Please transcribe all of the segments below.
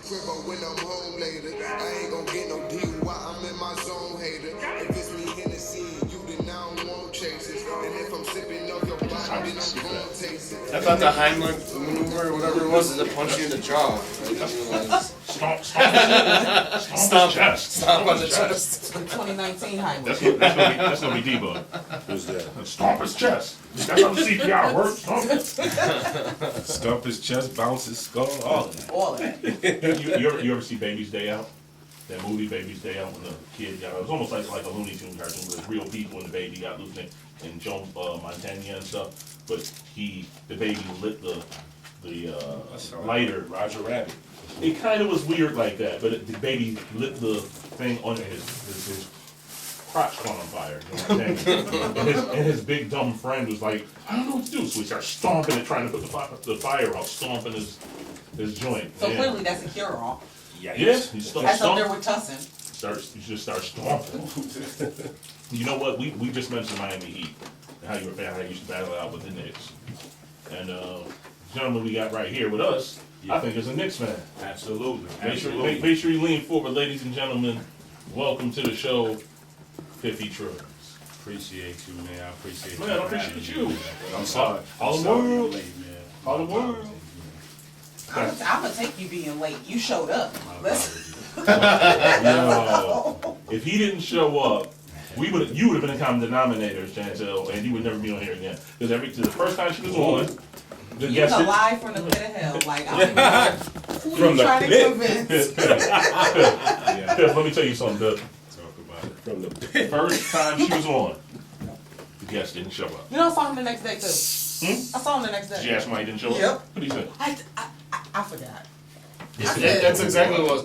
crib or when I'm home later. I ain't gon' get no deal while I'm in my zone, hater. If it's me Hennessy and you, then I don't want chasers. And if I'm sipping off your body, then I'm gon' taste it. I thought the Heimlich maneuver, whatever it was, is to punch you in the jaw. Stomp chest. Stomp on the chest. The 2019 Heimlich. That's gonna be Debug. Who's that? Stomp his chest. That's how the CPR works. Stomp it. Stump his chest, bounce his skull, all of that. All of that. You ever see Baby's Day Out? That movie, Baby's Day Out, when the kid got, it was almost like a Looney Tunes cartoon where there's real people and the baby got loose and Joe Montana and stuff. But the baby lit the lighter. Roger Rabbit. It kind of was weird like that, but the baby lit the thing on his crotch caught on fire. You know what I'm saying? and his big dumb friend was like, I don't know what to do. So he started stomping it, trying to put the fire out, stomping his joint. So clearly that's a cure-all. Yeah, he That's up there with Tussin. You just start stomping. You know what? We just mentioned Miami Heat and how you used to battle it out with the Knicks. And the gentleman we got right here with us, I think is a Knicks fan. Absolutely. Make sure you lean forward, ladies and gentlemen. Welcome to the show, Piffy Truggs. Appreciate you, man. I appreciate Man, I appreciate you. I'm sorry. All the world. All the world. I'm gonna take you being late. You showed up. Yo, if he didn't show up, you would have been a common denominator, Shautelle, and you would never be on here again. Because the first time she was on, the You guest was alive from the pit of hell. Like, I don't know who you trying to convince. Piff, let me tell you something. The Talk about it. From the pit. first time she was on, the guest didn't show up. You know, I saw him the next day too. I saw him the next Did you day. ask why he didn't show up? Yep. What did he say? I forgot. That's exactly what it was.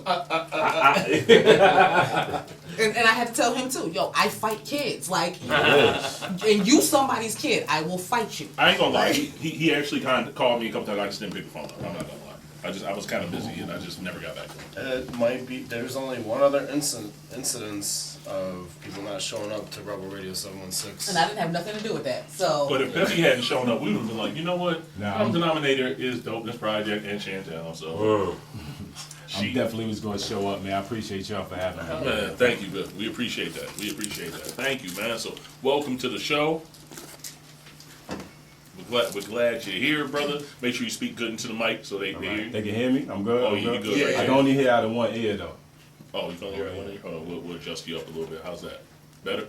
And I had to tell him too. Yo, I fight kids. Like, and you somebody's kid, I will fight you. I ain't gonna lie. He actually kind of called me a couple times. I just didn't pick the phone up. I'm not gonna lie. I was kind of busy and I just never got back to him. It might be. There's only one other incidence of people not showing up to Rebel Radio 716. And I didn't have nothing to do with that. So. But if Piffy hadn't shown up, we would have been like, you know what? Nah, Common denominator is Dope, this project, and Shautelle. So I definitely was going to show up, man. I appreciate y'all for having me. Man, thank you, Bill. We appreciate that. Thank you, man. So welcome to the show. We're glad you're here, brother. Make sure you speak good into the mic so they hear you. They can hear me? I'm good? Oh, I'm you good? Yeah. I can only hear out of one ear, though. Oh, you can hear one ear? Hold on, we'll adjust you up a little bit. How's that? Better?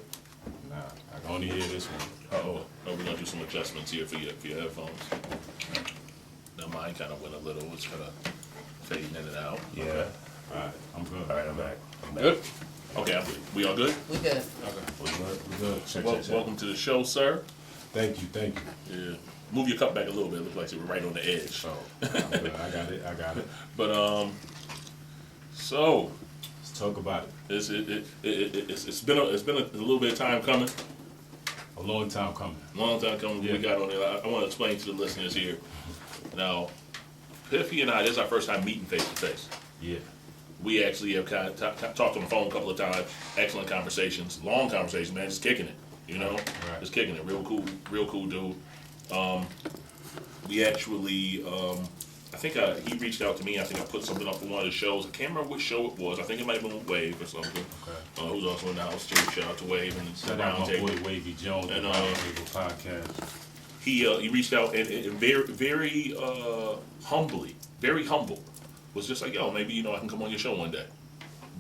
Nah, I can only hear this one. Oh, we're gonna do some adjustments here for your headphones. Now mine kind of went a little. It's kind of fading in and out. Yeah. Okay. All right, I'm good. All right, I'm back. Good. Okay, I'm good. We all good? We good. Okay. We're good. Check. Welcome to the show, sir. Thank you. Yeah. Move your cup back a little bit. It looks like you were right on the edge. Oh, I'm good. I got it. But so Let's talk about it. it's been a little bit of time coming. A long time coming. Long time coming. Yeah. We got on there. I want to explain to the listeners here. Piffy and I, this is our first time meeting face to face. Yeah. We actually have kind of talked on the phone a couple of times. Excellent conversations, long conversations, man. Just kicking it, you know, Right. just kicking it. Real cool dude. We actually, I think he reached out to me. I think I put something up for one of the shows. I can't remember which show it was. I think it might have been Wave or something. Okay. Who's also in the house too. Shout out to Wave and the Shout out my Round boy Table. Wavy Jones, And, the Round Table Podcast. He reached out and very humbly, very humble, was just like, yo, maybe I can come on your show one day.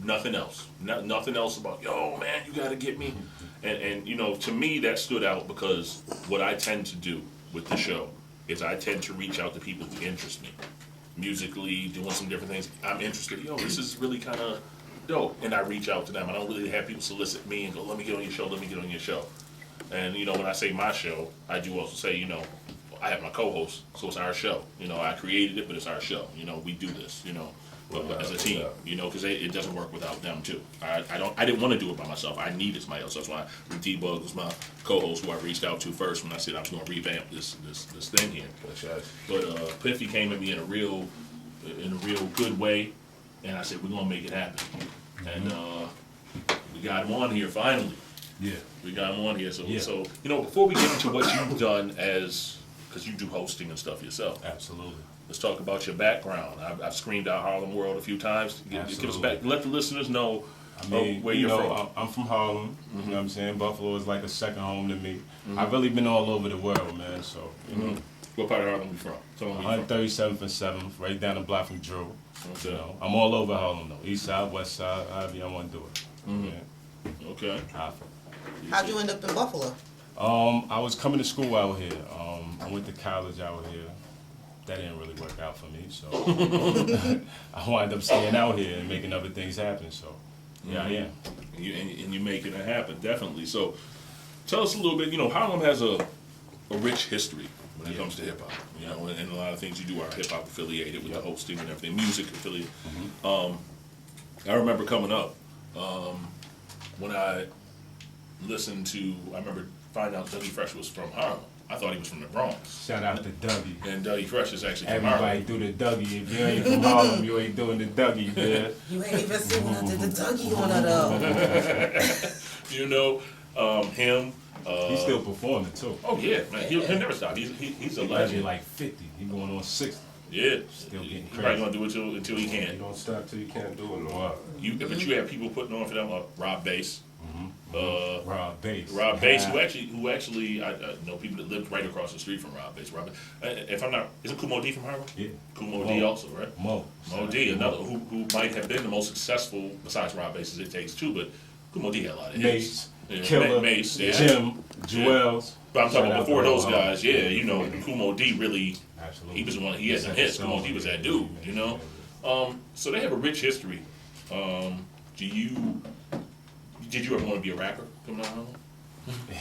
Nothing else. Nothing else about, yo, man, you got to get me. And to me that stood out because what I tend to do with the show is I tend to reach out to people who interest me. Musically, doing some different things. I'm interested. Yo, this is really kind of dope. And I reach out to them. I don't really have people solicit me and go, let me get on your show. And, when I say my show, I do also say, I have my co-host, so it's our show. I created it, but it's our show. We do this, as a team, because it doesn't work without them too. I didn't want to do it by myself. I needed somebody else. That's why Debug was my co-host, who I reached out to first when I said I was going to revamp this thing here. But Piffy came at me in a real good way, and I said we're going to make it happen. And we got him on here finally. Yeah. We got him on here. So, Yeah. before we get into what you've done because you do hosting and stuff yourself. Absolutely. Let's talk about your background. I've screamed out Harlem World a few times. Give us back. Let the listeners know I mean, where you're from. I'm from Harlem. You know what I'm saying? Buffalo is like a second home to me. I've really been all over the world, man. So, you know. What part of Harlem you from? Tell me where you from. 137th and 7th, right down the block from Drew. Okay. You know, I'm all over Harlem, though. East side, west side, however you want to do it. Yeah. Okay. How'd you end up in Buffalo? I was coming to school out here. I went to college out here. That didn't really work out for me, so I wound up staying out here and making other things happen. So, yeah, I am. And you're making it happen, definitely. So, tell us a little bit. You know, Harlem has a rich history when it comes to hip hop. You know, and a lot of things you do are hip hop affiliated with the hosting and everything, music affiliated. I remember coming up when I listened to. I remember finding out Dougie Fresh was from Harlem. I thought he was from the Bronx. Shout out to Dougie. And Dougie Fresh is actually from Everybody Harlem. do the Dougie. If you ain't from Harlem, you ain't doing the Dougie, man. You ain't even seen when I did the Dougie on it though. You know, him. He's still performing too. Oh yeah, man. He'll never stop. He's a He's legend. like 50. He going on 60. Yeah. Still getting He's probably crazy. gonna do it until he You can. don't stop till you can't do it no more. But you have people putting on for them. Rob Bass. Rob Bass. Rob Bass, who actually I know people that lived right across the street from Rob Bass. If I'm not, isn't Kumo D from Harlem? Yeah. Kumo D also, right? Mo. Mo D, another who might have been the most successful besides Rob Bass as It Takes Two, but Kumo D had a lot of hits. Mace. Yeah, Killer. Mace, yeah. Jim. Jewels. But I'm talking Shout about out before to those all guys, yeah, you know, Kumo D really, Absolutely. he was the one, he had some hits. Kumo D was that dude, you know? So they have a rich history. Did you ever want to be a rapper coming out of Harlem?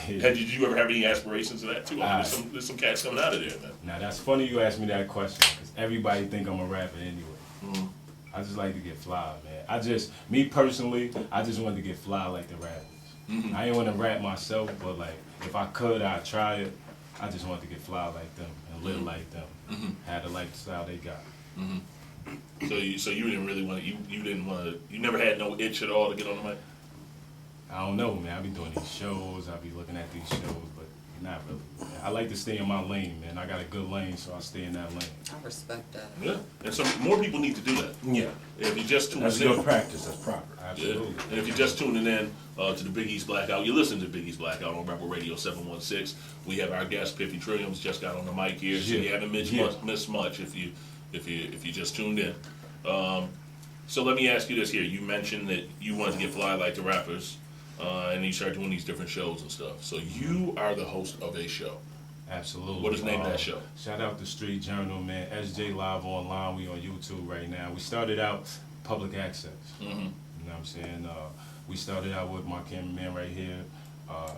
Did you ever have any aspirations of that too? I mean, there's some cats coming out of there, man. Now that's funny you asked me that question because everybody think I'm a rapper anyway. I just like to get fly, man. Me personally, I just wanted to get fly like the rappers. I ain't want to rap myself, but like if I could, I'd try it. I just wanted to get fly like them and live like them. Have the lifestyle they got. So you didn't really want to, you never had no itch at all to get on the mic? I don't know, man. I be doing these shows. I be looking at these shows, but not really. I like to stay in my lane, man. I got a good lane, so I stay in that lane. I respect that. Yeah, and so more people need to do that. Yeah. If you just tuning That's in, good practice. That's proper. yeah. Absolutely. And if you're just tuning in to the Big East Blackout, you listen to Big East Blackout on Rebel Radio 716. We have our guest Piffy Trilliums just got on the mic here, so you haven't missed much if you just tuned in. So let me ask you this here: you mentioned that you wanted to get fly like the rappers. And you start doing these different shows and stuff. So you are the host of a show. Absolutely. What is the name of that show? Shout out to Street Journal, man. SJ Live Online. We on YouTube right now. We started out public access. You know what I'm saying? We started out with my cameraman right here.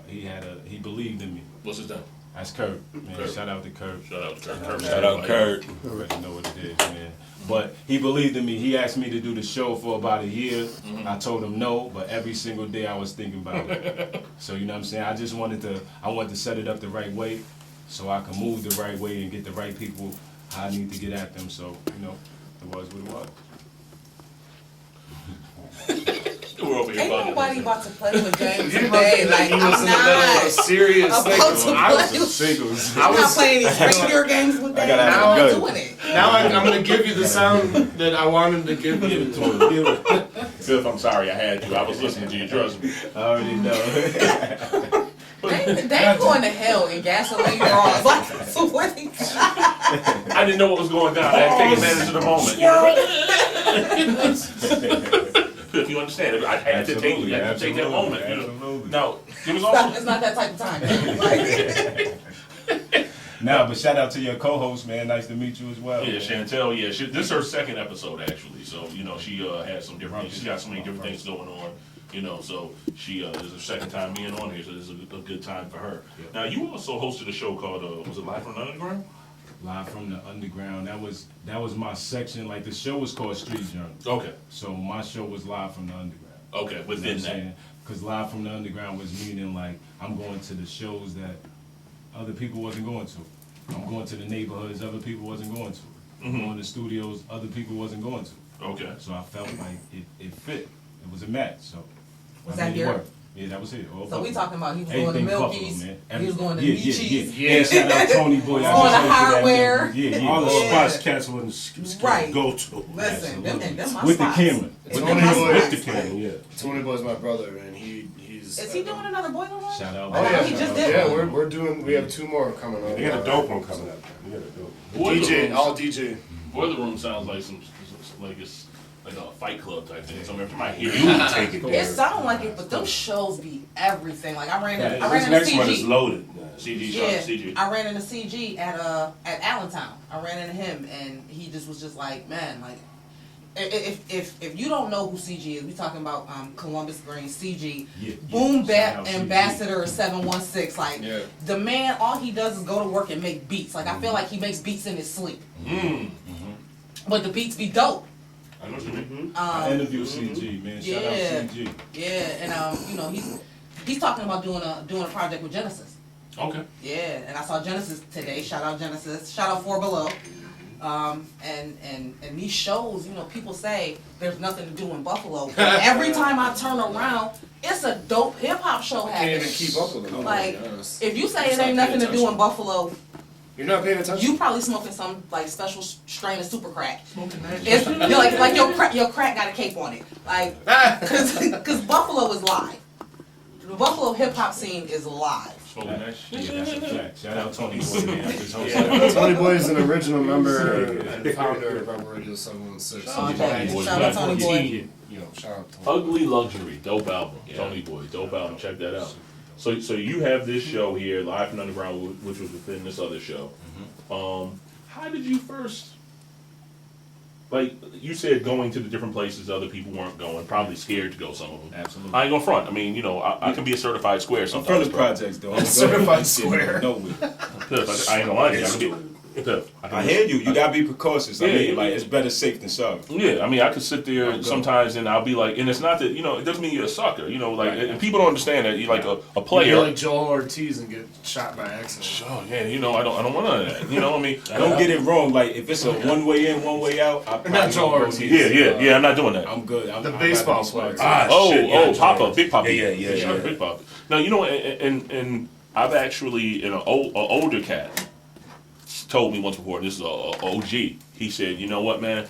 He believed in me. What's his name? That's Kurt. Man, Kurt. shout out to Kurt. Shout out to Kurt. Shout out Kurt. You already know what it is, man. But he believed in me. He asked me to do the show for about a year. I told him no, but every single day I was thinking about it. So you know what I'm saying? I wanted to set it up the right way so I can move the right way and get the right people how I need to get at them. So, you know, it was what it was. We're over here Ain't bugging. nobody about to play with James You today. Like, I'm not serious about thing. to I play. was Singles. I'm not playing these reindeer games with I them. gotta have I'm a not gun. doing it. Now I'm gonna give you the sound that I wanted to give you. Piff, I'm sorry I had you. I was listening to you. Trust me. I already know. They ain't going to hell in gasoline draws. Like, so what? I didn't know what was going down. I had to take advantage of the moment. Piff, you understand? I had to take that moment. You know? Absolutely. Now, there was also It's not that type of time. Like, Nah, but shout out to your co-host, man. Nice to meet you as well. yeah, man. Chantel. Yeah, this is her second episode actually. So you know she had some different. She's got so many different things going on. You know, so this is her second time being on here. So this is a good time for her. Yeah. Now you also hosted a show called was it Live from the Underground? Live from the underground. That was my section. Like the show was called Street Journal. Okay. So my show was Live from the Underground. Okay. Within that. Because Live from the Underground was meaning like I'm going to the shows that other people wasn't going to. I'm going to the neighborhoods other people wasn't going to. I'm going to studios other people wasn't going to. Okay. So I felt like it fit. It was a match. So Was I that made it here? work. Yeah, that was it. All So we Buffalo. talking about he was Everything going to Buffalo, Milky's, man. he was going to yeah, Nietzsche's. yeah. Shout out Tony Boy. Going to Hardware. Yeah. All the Yeah. spots cats wouldn't Right. go to. Listen, them my With the spots. camera. Them Tony my Boy. spots. With the camera, yeah. Tony Boy's my brother, and he's. Is he doing another boiler room? Shout out. Oh yeah, he just did yeah. one. We have 2 more coming up. They got a dope one coming up. They got a dope one. DJ, all DJ. Boiler Room sounds like like it's like a Fight Club type thing. So every time I hear You it, take it It there. sound like it, but them shows be everything. Like I ran Yeah, in This the next one is CG. loaded. CG, Yeah, CG. I ran into CG at Allentown. I ran into him, and he just was just like, man, like, if you don't know who CG is, we talking about Columbus Green CG, Yeah, Boom shout Bap out CG. Ambassador 716. Like Yeah. the man, all he does is go to work and make beats. Like I feel like he makes beats in his sleep, but the beats be dope. I know what you mean. I interviewed CG, man. Shout out Yeah. CG. Yeah, and you know he's talking about doing a project with Genesis. Okay. Yeah, and I saw Genesis today. Shout out Genesis. Shout out 4 Below. And these shows, you know, people say there's nothing to do in Buffalo. But every time I turn around, it's a dope hip hop show Can't happening. even keep up with them. Like, to be honest. if you say it Stop ain't nothing to paying do in attention. Buffalo, You're not paying attention. you probably smoking some like special strain of super crack. It's like your crack got a cape on it. Like, cause Buffalo is live. The Buffalo hip hop scene is live. Smoking that shit. Yeah, that's a fact. Shout out Tony Boy, man. I just hosted. Tony Boy is an original member and founder of Rebel Radio 716. Oh, Tony okay. Boy, Shout out man. Tony Boy. You know, shout out to Ugly Luxury, dope album. Tony Boy, dope album. Check that out. So you have this show here, Live from Underground, which was within this other show. How did you first? Like you said, going to the different places other people weren't going, probably scared to go. Some of them. Absolutely. I ain't gonna front. I mean, you know, I can be a certified square I'm sometimes. from the bro. projects, though. I'm Certified square. Nowhere. Piff, I ain't gonna lie to you. I can be. Piff, I hear you. You gotta be precautious. I Yeah, mean, yeah, like yeah. it's better safe than sorry. Yeah, I mean, I could sit there good. sometimes and I'll be like, and it's not that, you know, it doesn't mean you're a sucker, you know, like, Right. and people don't understand that you're like a You're player. like Joel Ortiz and get shot by accident. Oh yeah, you know, I don't want none of that. You know, I mean, Don't get it wrong. Like if it's a one way in, one way out, I probably Joel won't go Ortiz. neither. yeah, I'm not doing that. I'm good. The baseball player. Papa, Big Papa. Yeah. Big Papa. Now, you know, and I've actually, an older cat told me once before, and this is a OG, he said, you know what, man,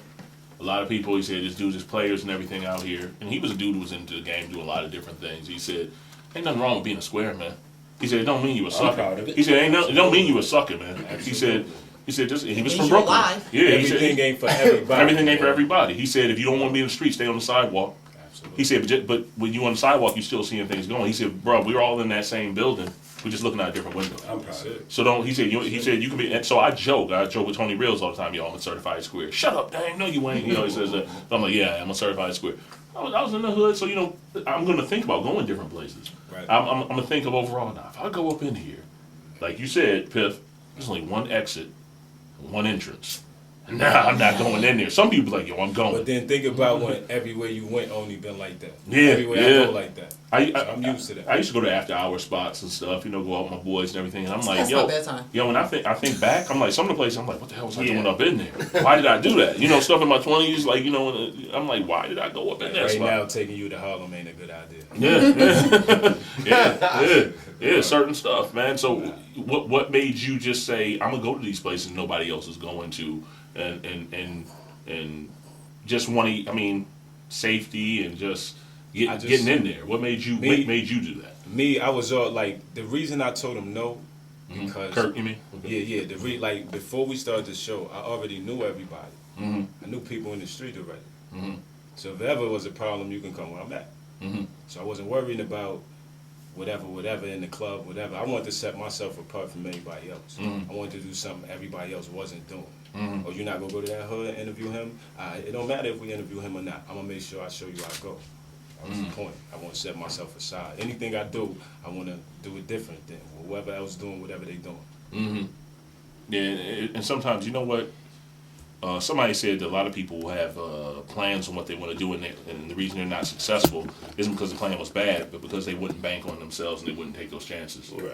a lot of people, he said, this dude's just players and everything out here, and he was a dude who was into the game doing a lot of different things. He said, ain't nothing wrong with being a square, man. He said, it don't mean you a sucker. proud of it. He said, it don't mean you a sucker, man. He said, just, he was Means from you Brooklyn. alive. Yeah, he Everything said, ain't for everybody. everything ain't for everybody. He said, if you don't want to be in the street, stay on the sidewalk. Absolutely. He said, but when you on the sidewalk, you still seeing things going. He said, bro, we're all in that same building. We're just looking out a different window. I'm proud of it. So don't. He said you can be. And so I joke with Tony Reels all the time. Yo, I'm a certified square. Shut up, dang. No, you ain't. You know, he says that. I'm like, yeah, I'm a certified square. I was in the hood, so you know, I'm gonna think about going different places. Right. I'm gonna think of overall. Now, if I go up in here, like you said, Piff, there's only one exit, one entrance. Nah, I'm not going in there. Some people be like, yo, I'm going. But then think about when everywhere you went only been like that. Yeah, Everywhere yeah. I go like that. I'm used to that. I used to go to after hour spots and stuff, you know, go out with my boys and everything. And I'm like, That's yo, my bedtime. when I think back, I'm like, some of the places, I'm like, what the hell was I doing up in there? Why did I do that? You know, stuff in my 20s, like, you know, I'm like, why did I go up in that Right spot? now, taking you to Harlem ain't a good idea. Yeah, certain stuff, man. So, what made you just say, I'm gonna go to these places nobody else is going to, and just want to, I mean, safety and just getting in there. What made you made you do that? Me, I was all like, the reason I told him no, because Kurt, you mean? yeah, like before we started the show, I already knew everybody. Mm-hmm. I knew people in the street already. Mm-hmm. So if ever was a problem, you can come where I'm at. Mm-hmm. So I wasn't worrying about whatever in the club, whatever. I wanted to set myself apart from anybody else. Mhm. I wanted to do something everybody else wasn't doing. Mhm. Oh, you're not gonna go to that hood and interview him? It don't matter if we interview him or not. I'm gonna make sure I show you how I go. That was the point. I want to set myself aside. Anything I do, I want to do it different than whoever else doing whatever they doing. Mm-hmm. Yeah, and sometimes, you know what? Somebody said that a lot of people have plans on what they want to do, and the reason they're not successful isn't because the plan was bad, but because they wouldn't bank on themselves and they wouldn't take those chances. Right.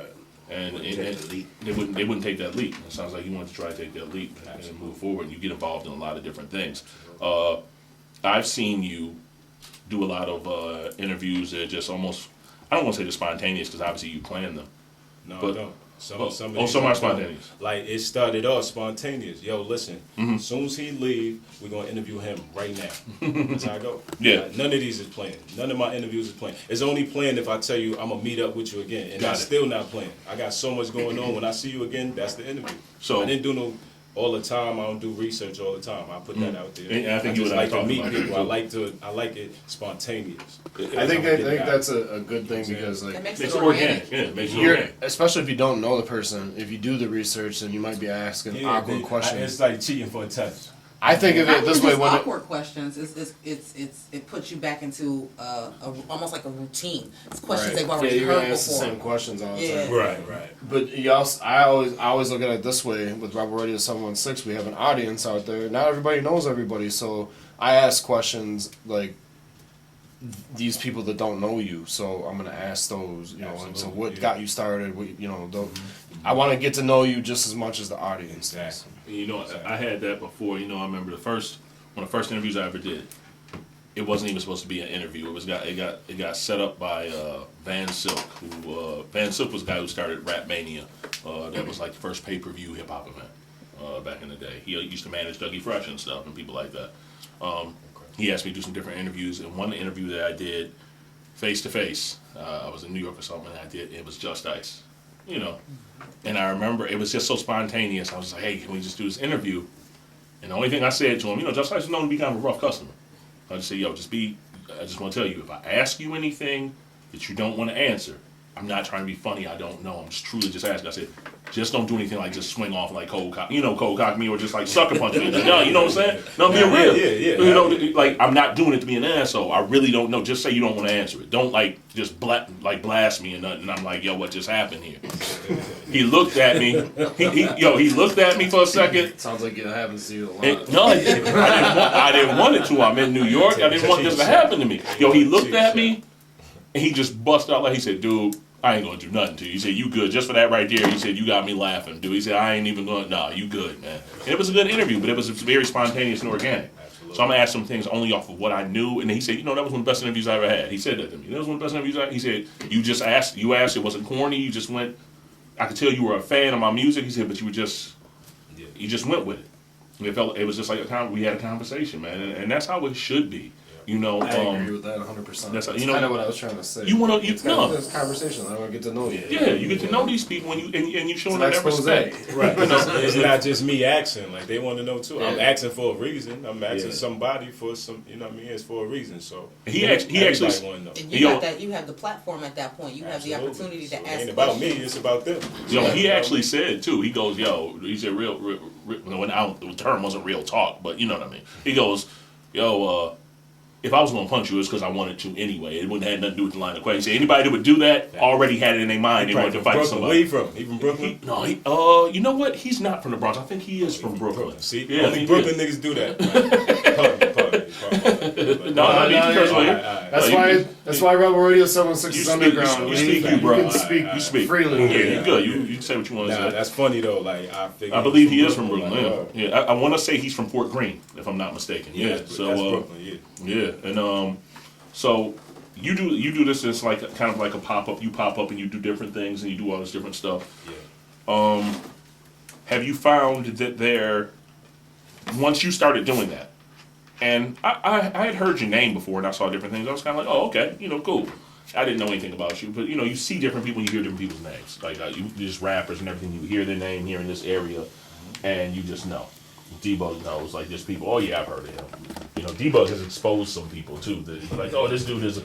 And Wouldn't take the leap. they wouldn't take that leap. It sounds like you wanted to try to take that leap and move forward. And you get involved in a lot of different things. I've seen you do a lot of interviews that just almost, I don't want to say they're spontaneous because obviously you plan them. No, But- no. Some Oh, of some these are are spontaneous. Like it started off spontaneous. Yo, listen. Mm-hmm. As soon as he leave, we're gonna interview him right now. That's how I go. Yeah. Like, none of these is planned. None of my interviews is planned. It's only planned if I tell you I'm gonna meet up with you again, and Got that's it. still not planned. I got so much going on. When I see you again, that's the interview. So- I didn't do no all the time. I don't do research all the time. I put that out there. And I think you just and I like to talked meet about it, people. too. I like it spontaneous. I think that's a good thing because It like makes Makes it it organic. organic. Yeah, it makes it you're, organic. especially if you don't know the person, if you do the research, then you might be asking Yeah, awkward questions. It's like cheating for a test. I think of Not it this even way just when awkward questions. It puts you back into almost like a routine. It's questions they've already you're gonna heard ask the before. same questions all the Yeah. time. Right. But you also, I always look at it this way with Rebel Radio 716. We have an audience out there. Not everybody knows everybody, so I ask questions like these people that don't know you. So I'm gonna ask those. You know, and so Absolutely, what yeah. got you started? I want to get to know you just as much as the audience does. Exactly. You know, I had that before. You know, I remember one of the first interviews I ever did. It wasn't even supposed to be an interview. It got set up by Van Silk. Van Silk was the guy who started Rap Mania. That was like the first pay-per-view hip hop event back in the day. He used to manage Dougie Fresh and stuff and people like that. He asked me to do some different interviews, and one interview that I did face to face, I was in New York or something. And it was Just Ice. You know, and I remember it was just so spontaneous. I was like, "Hey, can we just do this interview?" And the only thing I said to him, you know, Just Ice is known to be kind of a rough customer. I just said, "Yo, I just want to tell you, if I ask you anything that you don't want to answer, I'm not trying to be funny. I don't know. I'm just truly just asking." I said, "Just don't do anything like just swing off like cold cock me, or just like sucker punch me." No, you know what I'm saying? No, I'm being real. Yeah. You know, like I'm not doing it to be an asshole. I really don't know. Just say you don't want to answer it. Don't like just blast me and nothing. And I'm like, "Yo, what just happened here?" He looked at me. He looked at me for a second. Sounds like it happens to you a lot. No, I didn't want it to. I'm in New York. I didn't want this to happen to me. Yo, he looked at me, and he just bust out like he said, "Dude, I ain't gonna do nothing to you." He said, "You good?" Just for that right there, he said, "You got me laughing, dude." He said, "I ain't even going." Nah, you good, man. And it was a good interview, but it was very spontaneous and organic. So I'm gonna ask some things only off of what I knew. And then he said, "You know, that was one of the best interviews I ever had." He said that to me. That was one of the best interviews He said, "You just asked. You asked. It wasn't corny. You just went. I could tell you were a fan of my music." He said, "But you just went with it. And it was just like we had a conversation, man, and that's how it should be." You know, I agree with that 100%. that's That's you know- kind of what I was trying to say. you wanna- you- It's kind of no. this conversation. I want to get to know you. yeah, you get to know these people and you showing them It's that an expose. respect. Right. It's not just me asking. Like they want to know too. I'm Yeah. asking for a reason. I'm asking Yeah. somebody for some. You know what I mean? It's for a reason. So He actually everybody want to know. And Yo. you got that. You have the platform at that point. You have the Absolutely. opportunity So to it ask. ain't about me. questions. It's about them. Yo, Yeah. he actually said too. He goes, "Yo," he said, "Real." The term wasn't real talk, but you know what I mean. He goes, "Yo, if I was gonna punch you, it's because I wanted to anyway. It wouldn't have nothing to do with the line of question." He said, "Anybody that would do that already had it in their mind. They wanted to fight Where somebody." you from? He from Brooklyn? No, you know what? He's not from the Bronx. I think he is from Brooklyn. See, Yeah, I only think Brooklyn niggas do that. Pardon. No, you yeah, curse yeah. on All here. right, all right. That's No, why. That's why Rebel Radio 716 You is speak, underground. you speak, you bro. You can speak. You speak freely. Yeah, here. you good. You can say what you want to Nah, say. that's funny though. Like I figured. I believe he is from Brooklyn. Like, Yeah, I want to say he's from Fort Greene, if I'm not mistaken. Yeah. that's So Brooklyn. Yeah. yeah, and so you do this as like kind of like a pop up. You pop up and you do different things and you do all this different stuff. Yeah. Have you found that once you started doing that, and I had heard your name before and I saw different things. I was kind of like, oh, okay, cool. I didn't know anything about you, but you see different people, you hear different people's names. Like you just rappers and everything. You hear their name here in this area, and you just know. Debug knows, like there's people. Oh yeah, I've heard of him. Debug has exposed some people too. That like, oh, this dude is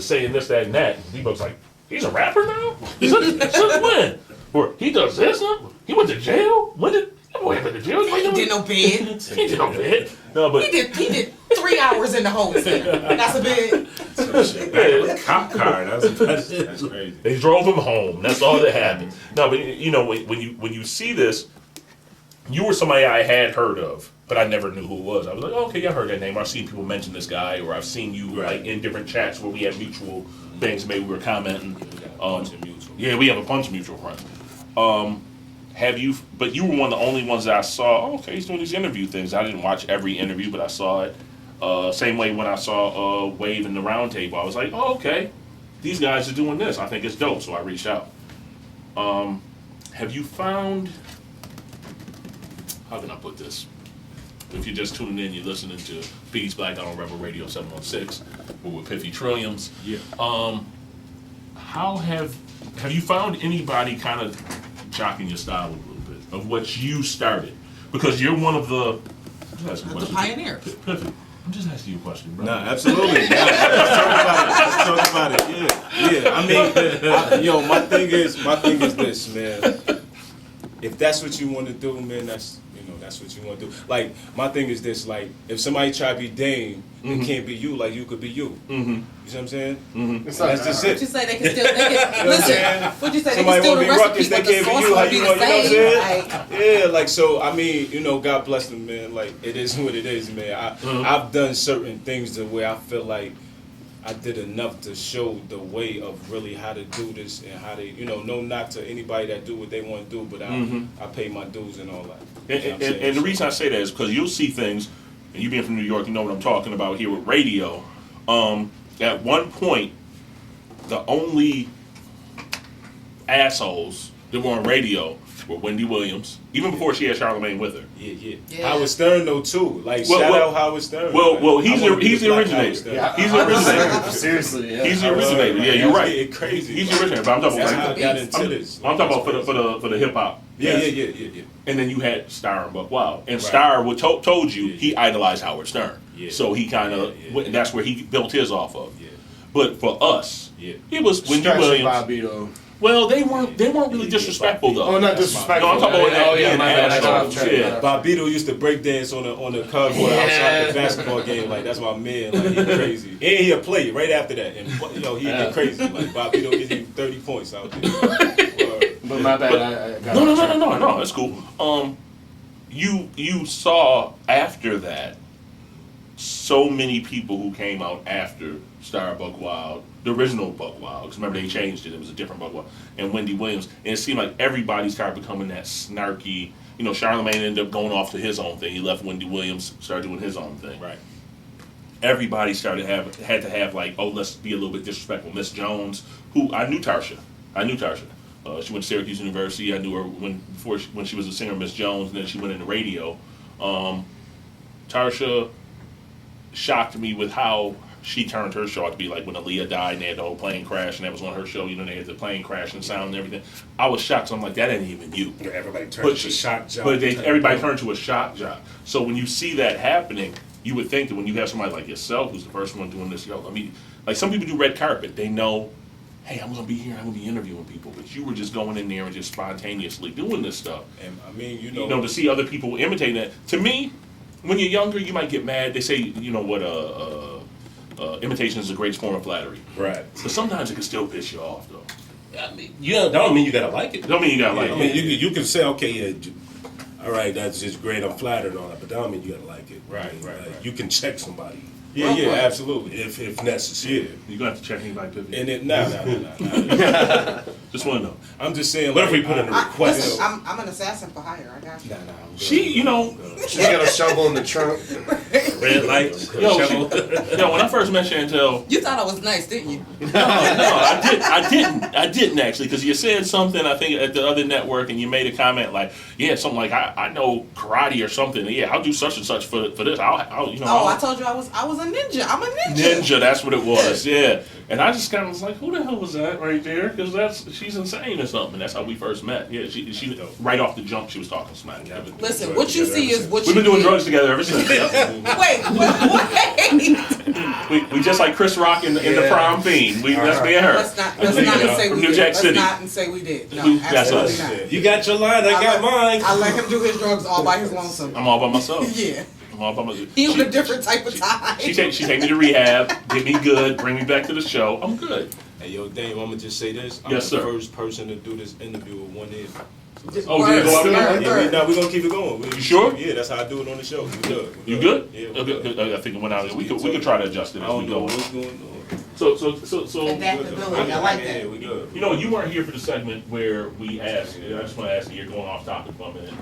saying this, that, and that. And Debug's like, he's a rapper now. Since when? Or he does this now? He went to jail. When did that boy went to jail? He did no bid. He did no bid. No, but He did 3 hours in the hotel. That's a bid. yeah, Cop car. That's crazy. they drove him home. That's all that happened. No, but when you see this, you were somebody I had heard of, but I never knew who it was. I was like, oh, okay, I heard that name. I've seen people mention this guy, or I've seen you like in different chats where we had mutual things. Maybe we were commenting. Yeah, we have a bunch of mutual friends. But you were one of the only ones that I saw. Oh, okay, he's doing these interview things. I didn't watch every interview, but I saw it. Same way when I saw Wave in the Round Table, I was like, oh, okay. these guys are doing this. I think it's dope, so I reached out. Have you found, how can I put this? If you're just tuning in, you're listening to Peace Black on Rebel Radio 716. We're with Piffy Trilliums. Yeah. How have you found anybody kind of jocking your style a little bit of what you started? Because you're one of the pioneers. Piffy, I'm just asking you a question, bro. Nah, absolutely. Let's talk about it. Yeah. I mean, my thing is this, man. If that's what you want to do, man, that's what you want to do. Like, my thing is this, like, if somebody try to be Dame, it can't be you, like you could be you. You see what I'm saying? It's That's just it. What you say they can still, listen, what you say they Somebody can steal want the to be recipe, ruckus, they but the can't be sauce you, how would be you the want, you know what I'm same. saying? Yeah, like, so, I mean, God bless them, man. Like, it is what it is, man. I've done certain things to where I feel like I did enough to show the way of really how to do this and how to, no knock to anybody that do what they want to do, but I pay my dues and all that. And the reason I say that is because you'll see things, and you being from New York, you know what I'm talking about here with radio. At one point, the only assholes that were on radio were Wendy Williams, even before she had Charlamagne with her. Yeah. Yeah. Howard Stern though too. Like shout out Howard Stern. Well, man. he's I wanna be the black originator. Howard Stern. Yeah, He's the originator. Seriously, yeah. He's the originator. Yeah, you're right. It's crazy. He's the originator. But I'm talking That's about how I got into this. I'm talking about for the hip hop. Yeah. And then you had Star and Buck Wild, and Right. Star told you he idolized Howard Stern. Yeah. So he kind of that's where he built his off of. Yeah. But for us, Yeah. it was Wendy Stretch Williams. Bobito. Well, they weren't really disrespectful though. Oh, not disrespectful. No, I'm talking about Oh, yeah, my bad. I got off assholes. track. Yeah. Bobito used to break dance on the cardboard outside the basketball game. Like that's my man. Like he crazy. And he'll play right after that. And he get crazy. Like Bobito gives you 30 points out there. But my bad. I got No, off track. no, that's cool. You saw after that so many people who came out after Star Buck Wild, the original Buck Wild, because remember they changed it, it was a different Buck Wild, and Wendy Williams, and it seemed like everybody started becoming that snarky, Charlamagne ended up going off to his own thing, he left Wendy Williams, started doing his own thing. Right. Everybody had to have like, oh, let's be a little bit disrespectful. Miss Jones, who I knew Tarsha. She went to Syracuse University. I knew her when she was a singer, Miss Jones, and then she went into radio. Tarsha shocked me with how she turned her show out to be, like when Aaliyah died and they had the whole plane crash, and that was on her show. They had the plane crash and sound and everything. I was shocked. So I'm like, that ain't even you. Yeah, everybody turned to a shock jock. But everybody turned to a shock jock. So when you see that happening, you would think that when you have somebody like yourself who's the first one doing this, like some people do red carpet. They know, hey, I'm gonna be here, I'm gonna be interviewing people, but you were just going in there and just spontaneously doing this stuff. And I mean, To see other people imitating that. To me, when you're younger, you might get mad. They say, imitation is the greatest form of flattery. Right. But sometimes it can still piss you off, though. I mean, that don't mean you gotta like it. Don't mean you gotta like I it. mean, you can say, okay, yeah, all right, that's just great, I'm flattered and all that, but that don't mean you gotta like it. Right. You can check somebody Yeah, absolutely. if necessary. Yeah. You're gonna have to check anybody, Piffy. And it, nah. Just want to know. I'm just saying. What if we put in a request? Listen, I'm an assassin for hire. I got you. She, She got a shovel in the trunk. Red lights, Yo, shovel. when I first met Shautelle, You thought I was nice, didn't you? no, I didn't actually, because you said something, I think, at the other network, and you made a comment like, yeah, something like, I know karate or something. Yeah, I'll do such and such for this. I told you I was a ninja. I'm a ninja. Ninja, that's what it was, yeah. And I just kind of was like, who the hell was that right there? Because she's insane or something. That's how we first met. Yeah, she right off the jump, she was talking smack. Listen, what you see is what We've you been doing get. drugs together ever since. Wait. we just like Chris Rock in the Prom Fiend. That's me and her. Let's not say From we New did. Jack Let's City. not say we did. No, That's us. absolutely not. You got your line, I got mine. I let him do his drugs all by his lonesome. I'm all by myself. Yeah. I'm all by myself. He on a different type of time. She take me to rehab, get me good, bring me back to the show. I'm good. Hey, yo, Dame, I'm gonna just say this. I'm Yes, the sir. first person to do this interview with one ear. Oh, did it go out there? Yeah, we're gonna keep it going. You sure? Yeah, that's how I do it on the show. We good. You good? Yeah, we Okay, good. I think it went out. We could try to adjust it I as we don't know go. what's going on. So Adaptability. I like Yeah, that. we good. you weren't here for the segment where we asked. I just want to ask you. You're going off topic for a minute.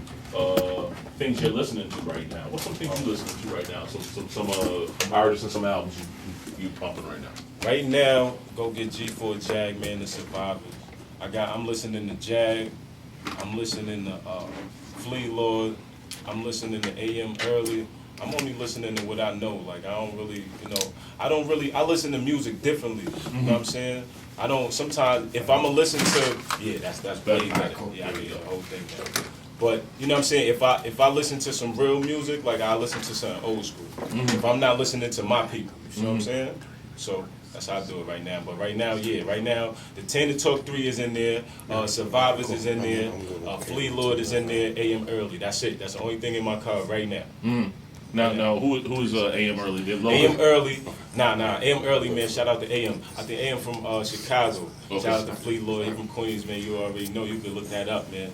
Things you're listening to right now. What's some things you listening to right now? Some artists and some albums you pumping right now. Right now, go get G4 Jag, man, the Survivors. I'm listening to Jag. I'm listening to Flea Lord. I'm listening to AM Early. I'm only listening to what I know. Like, I don't really, I listen to music differently. You know what I'm saying? I don't, sometimes, if I'm going to listen to, that's way better. Yeah, I need the whole thing better. But, you know what I'm saying? If I listen to some real music, like, I listen to some old school. If I'm not listening to my people, you know what I'm saying? So, that's how I do it right now. But right now, the 10 to Talk 3 is in there, Survivors is in there, Flea Lord is in there, AM Early. That's it. That's the only thing in my car right now. Now, who's AM Early? AM Early, AM Early, man. Shout out to AM. I think AM from Chicago. Okay. Shout out to Fleet Lloyd, he from Queens, man. You already know. You can look that up, man.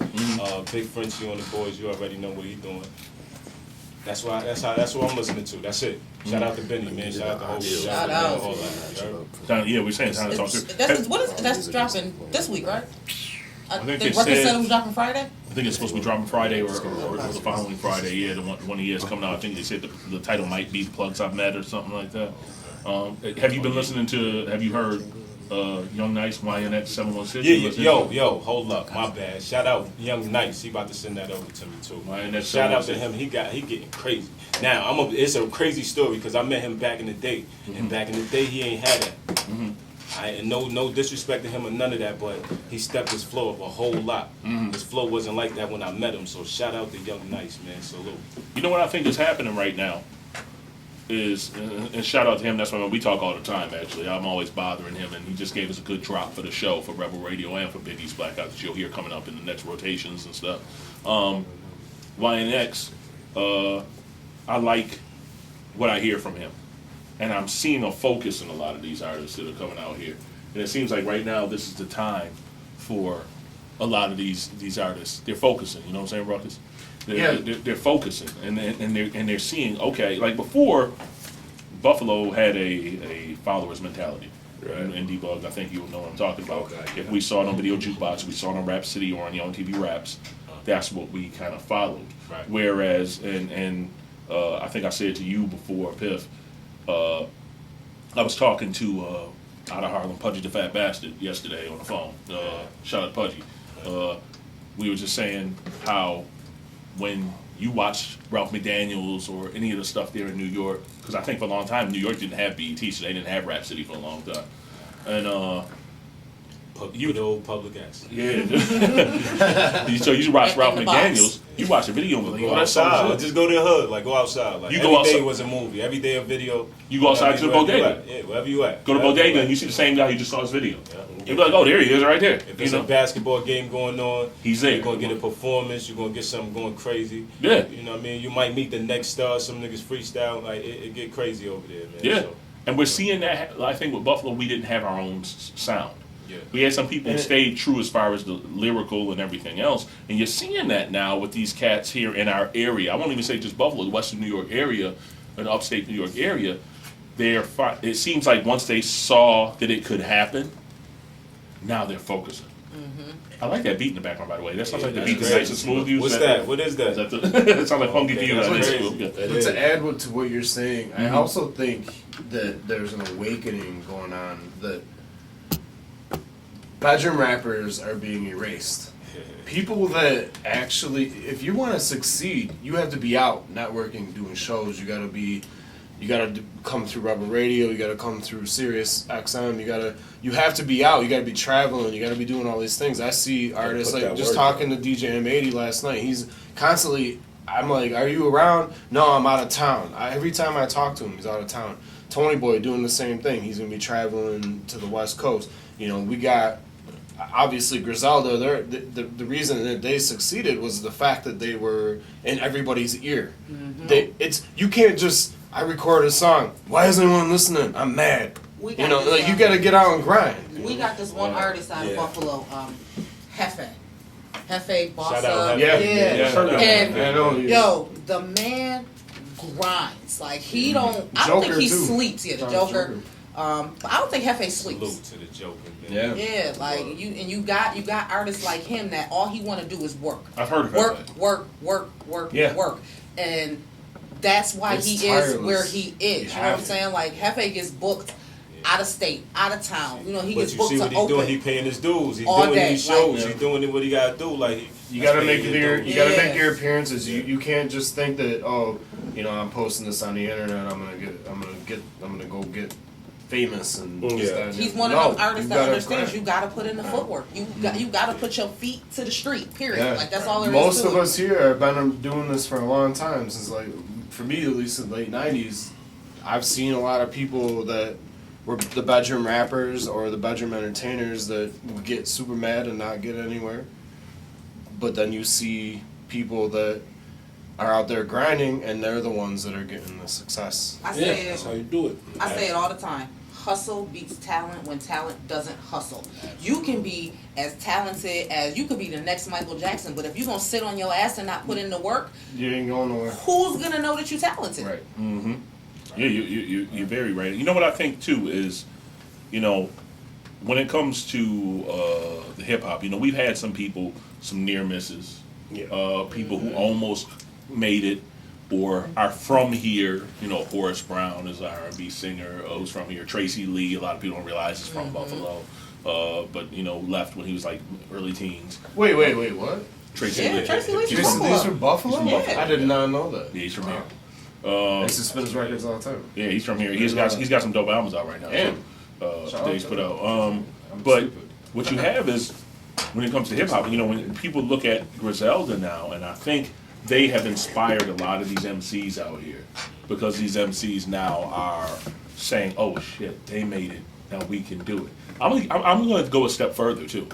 Big Frenchie on the boys. You already know what he's doing. That's what I'm listening to. That's it. Shout out to Benny, man. Shout out to Hope. Shout out. All that. Yeah, we're saying time to talk to. That's dropping this week, right? I think they Rukkus said said it was dropping Friday. I think it's supposed to be dropping Friday or the following Friday. Yeah, the one of the years coming out. I think they said the title might be Plugs I've Met or something like that. Have you been listening to? Have you heard Young Nice YNX 716? Yo, hold up, my bad. Shout out Young Nice. He about to send that over to me too. Shout out to him. He getting crazy. Now it's a crazy story because I met him back in the day, and back in the day he ain't had that. No disrespect to him or none of that, but he stepped his flow up a whole lot. His flow wasn't like that when I met him, so shout out to Young Nice, man. Salute. You know what I think is happening right now is, and shout out to him, that's why we talk all the time, actually. I'm always bothering him, and he just gave us a good drop for the show, for Rebel Radio and for Biggie's Blackout that you'll hear coming up in the next rotations and stuff. YNX, I like what I hear from him. And I'm seeing a focus in a lot of these artists that are coming out here. And it seems like right now this is the time for a lot of these artists. They're focusing, you know what I'm saying, Rukkus? They're focusing, and they're seeing, okay, like before, Buffalo had a follower's mentality. Right. And Debug, I think you know what I'm talking about. Okay, if we saw it on Video Jukebox, we saw it on Rap City or on the On-TV Raps, that's what we kind of followed. Right. Whereas, and I think I said to you before, Piff, I was talking to out of Harlem, Pudgy the Fat Bastard, yesterday on the phone. Shout out to Pudgy. We were just saying how when you watch Ralph McDaniels or any of the stuff there in New York, because I think for a long time New York didn't have BET, so they didn't have Rap City for a long time. And you the old public access. Yeah. So you watch Ralph McDaniels, you watch a video and go outside. Just go to the hood, like go outside. Like you every go outside. day was a movie. Every day a video. You go outside to the bodega. Yeah, wherever you at. Go to bodega and you see the same guy you just saw his video. Yeah. You'll be like, oh, there he is, right there. If there's a basketball game going on, he's there. You're gonna get a performance. You're gonna get something going crazy. Yeah. You know what I mean? You might meet the next star. Some niggas freestyle. Like it get crazy over there, man. Yeah. So, and we're seeing that. I think with Buffalo, we didn't have our own sound. Yeah. We had some people who stayed true as far as the lyrical and everything else, and you're seeing that now with these cats here in our area. I won't even say just Buffalo, the Western New York area, and upstate New York area. It seems like once they saw that it could happen, now they're focusing. I like that beat in the background, by the way. That sounds like the beat that's nice and smooth. What's that? What is that? It sounds like Funky View. But to add to what you're saying, I also think that there's an awakening going on that bedroom rappers are being erased. People that actually, if you want to succeed, you have to be out, networking, doing shows. You gotta come through Rebel Radio. You gotta come through Sirius XM. You have to be out. You gotta be traveling. You gotta be doing all these things. I see artists like just talking to DJ M80 last night. He's constantly. I'm like, are you around? No, I'm out of town. Every time I talk to him, he's out of town. Tony Boy doing the same thing. He's gonna be traveling to the West Coast. You know, we got. Obviously, Griselda, the reason that they succeeded was the fact that they were in everybody's ear. You can't just, I record a song, why isn't anyone listening? I'm mad. You gotta get out and grind. We got this one artist out of Buffalo, Hefe. Hefe, boss Shout up. out And yo, the man grinds. Like he don't, I don't think he sleeps. Yeah, the Joker. But I don't think Hefe sleeps. Salute to the Joker. Man. Yeah, like you got artists like him that all he want to do is work. I've heard of Work, work, and that's why he is where he is. You know what I'm saying? Like Hefe gets booked out of state, out of town. You know, he But gets you booked see to what he's open. doing? He paying his dues. He's All doing day, these shows. like- He's doing what he gotta do. Like You gotta that's make paying your dues. you gotta Yeah. make your appearances. You can't just think that, oh, you know, I'm posting this on the internet. I'm gonna go get famous and this, Yeah. that, and He's the- one No, of them artists you that gotta understands grind. you gotta put in the footwork. You gotta put your feet to the street. Period. Yeah. Like that's all there is Most to of it. us here have been doing this for a long time. Since, like, for me at least, in the late '90s, I've seen a lot of people that were the bedroom rappers or the bedroom entertainers that would get super mad and not get anywhere. But then you see people that are out there grinding, and they're the ones that are getting the success. I Yeah, say that's it. how you do it. I say it all the time. Hustle beats talent when talent doesn't hustle. You can be as talented as you could be the next Michael Jackson, but if you're gonna sit on your ass and not put in the work, You ain't going nowhere. who's gonna know that you're talented? Right. Yeah, you're very right. You know what I think too is, you know, when it comes to the hip hop, you know, we've had some people, some near misses, Yeah. people who almost made it or are from here. You know, Horace Brown is an R&B singer who's from here. Tracy Lee, a lot of people don't realize is from Buffalo, but you know, left when he was like early teens. Wait, what? Tracy Yeah, Lee. Tracy Lee's He's from from- Buffalo. These from Buffalo? He's from Buffalo. I did not know that. Yeah, he's from here. I used to spin his records all the time. Yeah, he's from here. He's got some dope albums out right now. Damn. Too, Shout that out he's to put him. out. I'm But stupid. what you have is, when it comes to hip hop, you know, when people look at Griselda now, and I think they have inspired a lot of these MCs out here, because these MCs now are saying, "Oh shit, they made it. Now we can do it." I'm going to go a step further too,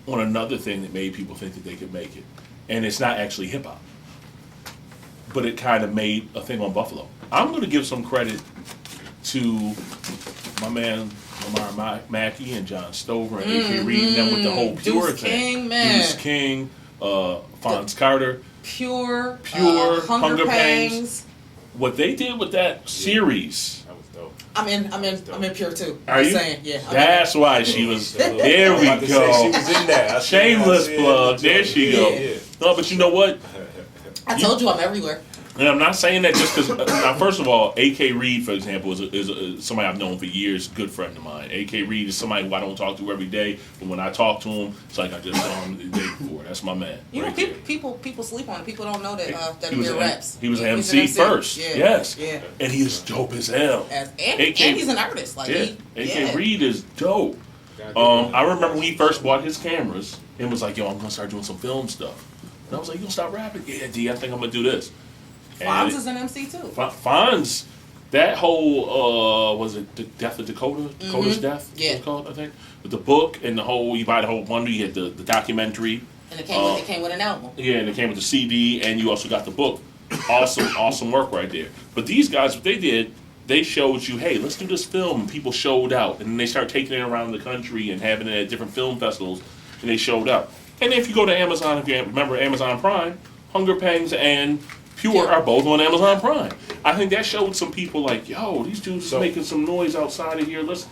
on another thing that made people think that they could make it, and it's not actually hip hop, but it kind of made a thing on Buffalo. I'm going to give some credit to my man Lamar Mackey and John Stover and A.K. Reed and them with the whole Pure Deuce thing. King, man. Deuce King, Fonz Carter. Pure, Pure, Hunger Hunger Pangs. Pangs. What they did with that series, That was dope. I'm in Pure too. Are I'm you? saying, yeah. I'm That's why she was. There I'm we about to say, go. she was in there. I seen her, Shameless I seen her. plug. There she Yeah, go. yeah. No, but you know what? I told you I'm everywhere. And I'm not saying that just because. Now, first of all, A.K. Reed, for example, is somebody I've known for years, good friend of mine. A.K. Reed is somebody who I don't talk to every day, but when I talk to him, it's like I just saw him the day before. That's my man. You know, right there. people sleep on it. People don't know that that He was Amir an- raps. He was an He's MC first. Yeah. Yes. Yeah. And he is dope as hell. And AK he's an artist. Like Yeah. he, A.K. yeah. Reed is dope. I remember when he first bought his cameras and was like, "Yo, I'm gonna start doing some film stuff." And I was like, "You gonna stop rapping?" "Yeah, D, I think I'm gonna do this." Fonz And is an MC too. Fonz, that whole was it the Death of Dakota? Dakota's Death? Yeah. It's called, I think. With the book and the whole, you buy the whole bundle. You had the documentary. And it came with an album. Yeah, and it came with the CD, and you also got the book. Awesome work right there. But these guys, what they did, they showed you, hey, let's do this film, and people showed out, and then they started taking it around the country and having it at different film festivals, and they showed up. And if you go to Amazon, if you remember Amazon Prime, Hunger Pangs and Pure are both on Amazon Prime. I think that showed some people like, yo, these dudes So- making some noise outside of here. Listen,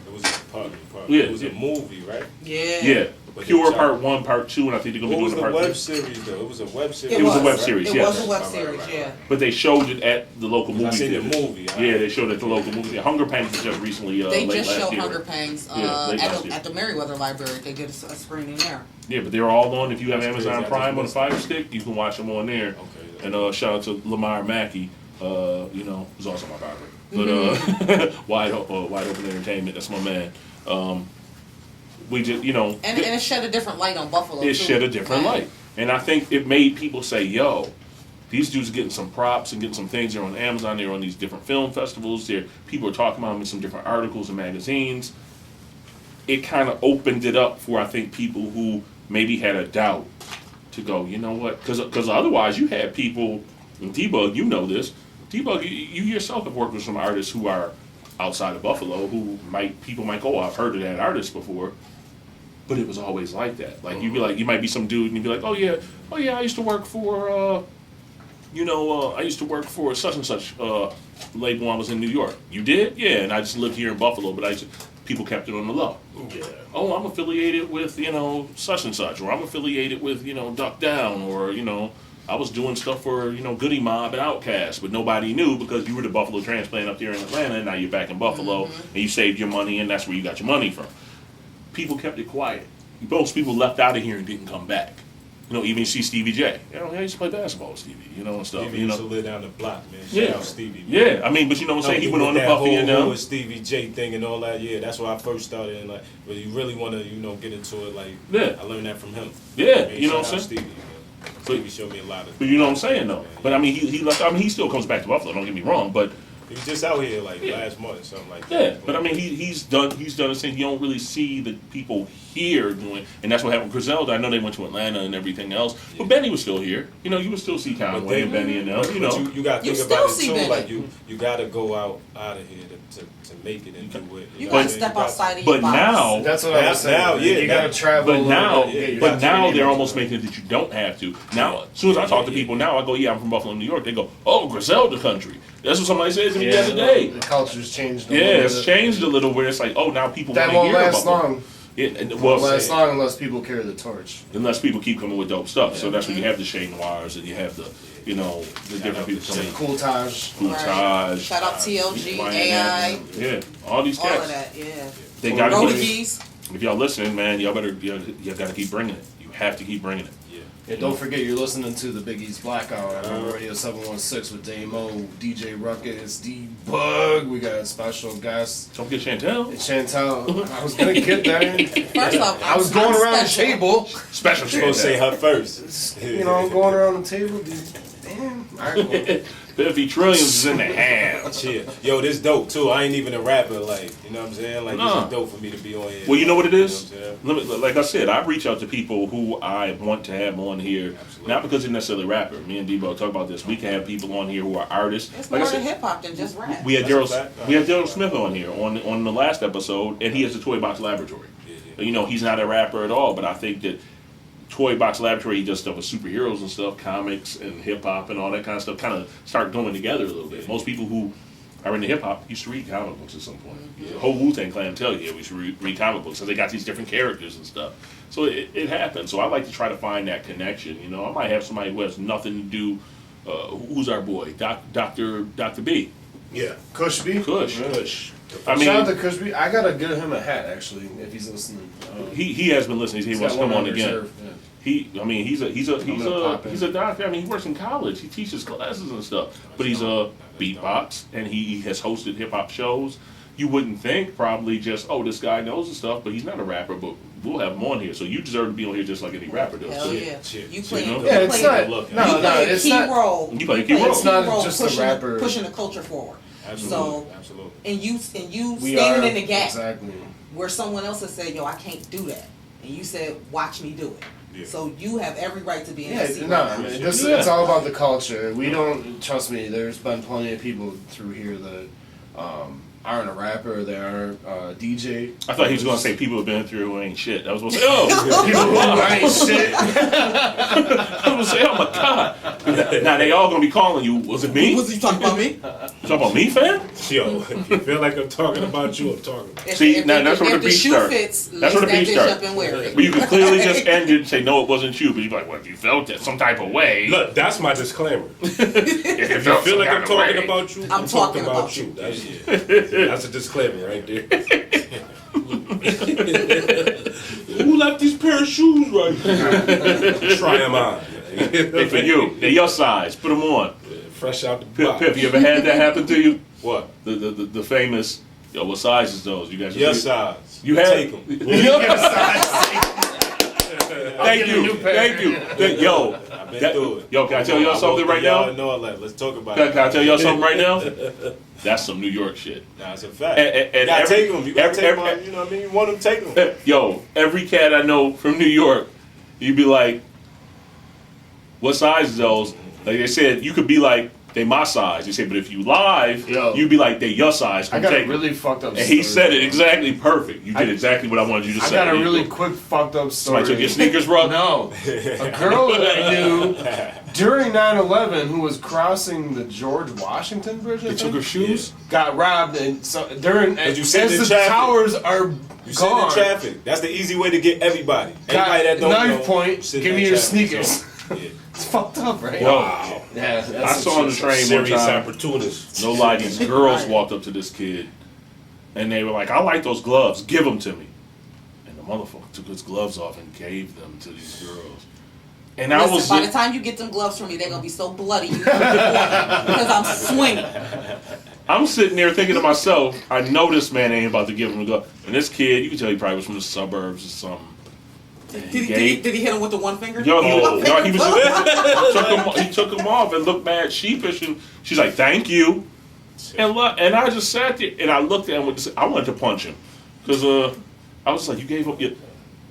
It was a part. Yeah, It was yeah. a movie, right? Yeah. yeah, But Pure it's Part 1, Part 2, and I think they're gonna What be was doing the a Part 3. web series though? It was a web series. It was a web series, It yes. was a web Right, series, right, yeah. But they showed it at the local I movie seen the theater. movie. Yeah, they showed it at the local movie theater. Hunger Pangs was just recently They late just last showed year. Hunger Pangs Yeah, late last year. at the Merriweather Library. They did a screening there. Yeah, but they're all on. If you have That's Amazon crazy. I Prime on just the Fire Stick, you can watch them on there. Okay. And shout out to Lamar Mackey. You know, who's also my barber. But Wide Open Entertainment. That's my man. We just, you know, And it shed a different light on Buffalo. it too. shed a different Yeah. light, and I think it made people say, "Yo, these dudes are getting some props and getting some things. They're on Amazon. They're on these different film festivals. People are talking about them in some different articles and magazines." It kind of opened it up for, I think, people who maybe had a doubt to go, you know what? Because otherwise, you had people, and Debug, you know this. Debug, you yourself have worked with some artists who are outside of Buffalo who people might go, "Oh, I've heard of that artist before." But it was always like that. Like, you'd be like, you might be some dude and you'd be like, oh yeah, I used to work for, I used to work for such and such label when I was in New York. You did? Yeah, and I just lived here in Buffalo, but people kept it on the low. Yeah. Oh, I'm affiliated with, such and such, or I'm affiliated with, Duck Down, or, I was doing stuff for, Goody Mob and Outkast, but nobody knew because you were the Buffalo transplant up there in Atlanta, and now you're back in Buffalo, and you saved your money, and that's where you got your money from. People kept it quiet. Most people left out of here and didn't come back. Even you see Stevie J. I used to play basketball with Stevie, and stuff. Stevie used to live down the block, man. Yeah. Shout out Stevie. Man. Yeah, I mean, but you know what I'm saying? He went on the Buffy and them. With Stevie J thing and all that. Yeah, that's why I first started. And but you really want to, get into it. I learned that from him. Yeah, Man, you know what I'm saying? Stevie, Stevie showed me a lot of. But you know what I'm saying, though. But I mean, he left. I mean, he still comes back to Buffalo. Don't get me wrong, but. He was just out here last month or something like that. Yeah, but I mean, he's done a thing. You don't really see the people here doing, and that's what happened with Griselda. I know they went to Atlanta and everything else, but Benny was still here. You would still see Conway and Benny and them. But you got to think about it too. You got to go out of here to make it and do it. You got to step outside of your box. But now, that's what I was saying. Now, you got to travel. But now they're almost making it that you don't have to. Now, as soon as I talk to people now, I go, I'm from Buffalo, New York. They go, oh, Griselda country. That's what somebody said to me the other day. The culture's changed. It's changed a little. Where it's like, oh, now people that want to hear last about long. Won't last long unless people carry the torch. Unless people keep coming with dope stuff. So that's when you have the Shea Noirs and you have the, the different people coming. Cool Taj. Right. Shout out TLG, AI. Yeah, all these cats. All of that, yeah. They got to if y'all listening, man, y'all got to keep bringing it. You have to keep bringing it. Yeah, don't forget you're listening to the Big East Blackout on Radio 716 with Damo, DJ Rukkus, Debug. We got a special guest. Don't forget Shautelle. Shautelle. I was gonna get there. First off, I was going around the table. Special. Supposed to say her first. Going around the table. Damn. All right. 50 trillions is in the house. Yo, this dope too. I ain't even a rapper, you know what I'm saying? This is dope for me to be on here. Well, you know what it is? Like I said, I reach out to people who I want to have on here, not because they're necessarily a rapper. Me and Debo talk about this. We can have people on here who are artists. It's more than hip hop than just rap. We had Daryl Smith on here on the last episode, and he has the Toy Box Laboratory. He's not a rapper at all, but I think that Toy Box Laboratory, he does stuff with superheroes and stuff, comics and hip hop and all that kind of stuff, kind of start going together a little bit. Most people who are into hip hop used to read comic books at some point. The whole Wu-Tang Clan tell you we should read comic books, so they got these different characters and stuff. So it happens. So I like to try to find that connection. I might have somebody who has nothing to do. Who's our boy, Dr. B? Yeah, Kush B. Kush. I mean, shout out to Kush B. I gotta get him a hat actually if he's listening. He has been listening. He wants to come on again. Yeah. He's a doctor. I mean, he works in college. He teaches classes and stuff. But he's a beatbox, and he has hosted hip hop shows. You wouldn't think probably just this guy knows the stuff, but he's not a rapper. But we'll have him on here, so you deserve to be on here just like any rapper does. Hell yeah, you play. It's not. No, it's key role. You play a key role. It's not just a rapper pushing the culture forward. Absolutely. And you standing in the gap. Exactly. Where someone else has said, "Yo, I can't do that," and you said, "Watch me do it." Yeah. So you have every right to be in that seat. It's all about the culture. We don't, trust me, there's been plenty of people through here that aren't a rapper, they aren't a DJ. I thought he was going to say people have been through who ain't shit. I was going to say, people who ain't shit. I was going to say, oh my God. Now they all going to be calling you, was it me? Was you talking about me? You talking about me, fam? Yo, if you feel like I'm talking about you, I'm talking about you. See, now that's where the beef starts. That's where the beef starts. But you can clearly just end it and say, no, it wasn't you. But you're like, well, if you felt it some type of way. Look, that's my disclaimer. If you feel like I'm talking about you, I'm talking about you. That's a disclaimer right there. Who left these pair of shoes right here? Try them on. They for you. They're your size. Put them on. Fresh out the box. Piff, you ever had that happen to you? What? The famous, what size is those? You guys your size. You had Take them. Your size. Thank you. Yo. Yo, can I tell y'all something right now? Let's talk about it. Can I tell y'all something right now? That's some New York shit. Nah, it's a fact. And you gotta take them. You gotta take them. You know what I mean? You want them, take them. Yo, every cat I know from New York, you'd be like, what size is those? Like they said, you could be like, they my size. They say, but if you live, you'd be like, they your size. I got a really fucked up story. And he said it exactly perfect. You did exactly what I wanted you to say. I got a really quick fucked up story. Somebody took your sneakers, bro? No. A girl that I knew during 9/11 who was crossing the George Washington Bridge, I think, took her shoes? Got robbed. And so during, as the traffic. towers are gone. In traffic. That's the easy way to get everybody. Anybody that don't knife know, point, give me your sneakers. So, yeah. It's fucked up, right? Wow. Yeah, I saw on the train one Serious time. opportunists. No lie, these girls walked up to this kid, and they were like, "I like those gloves. Give them to me." And the motherfucker took his gloves off and gave them to these girls. And I was By the time you get them gloves from me, they're gonna be so bloody because I'm swinging. I'm sitting there thinking to myself, I know this man ain't about to give him a glove. And this kid, you can tell he probably was from the suburbs or something. Did he hit him with the one finger? Yo, he took him off and looked mad sheepish, and she's like, "Thank you." And I just sat there and I looked at him with this, I wanted to punch him because I was like, "You gave up your,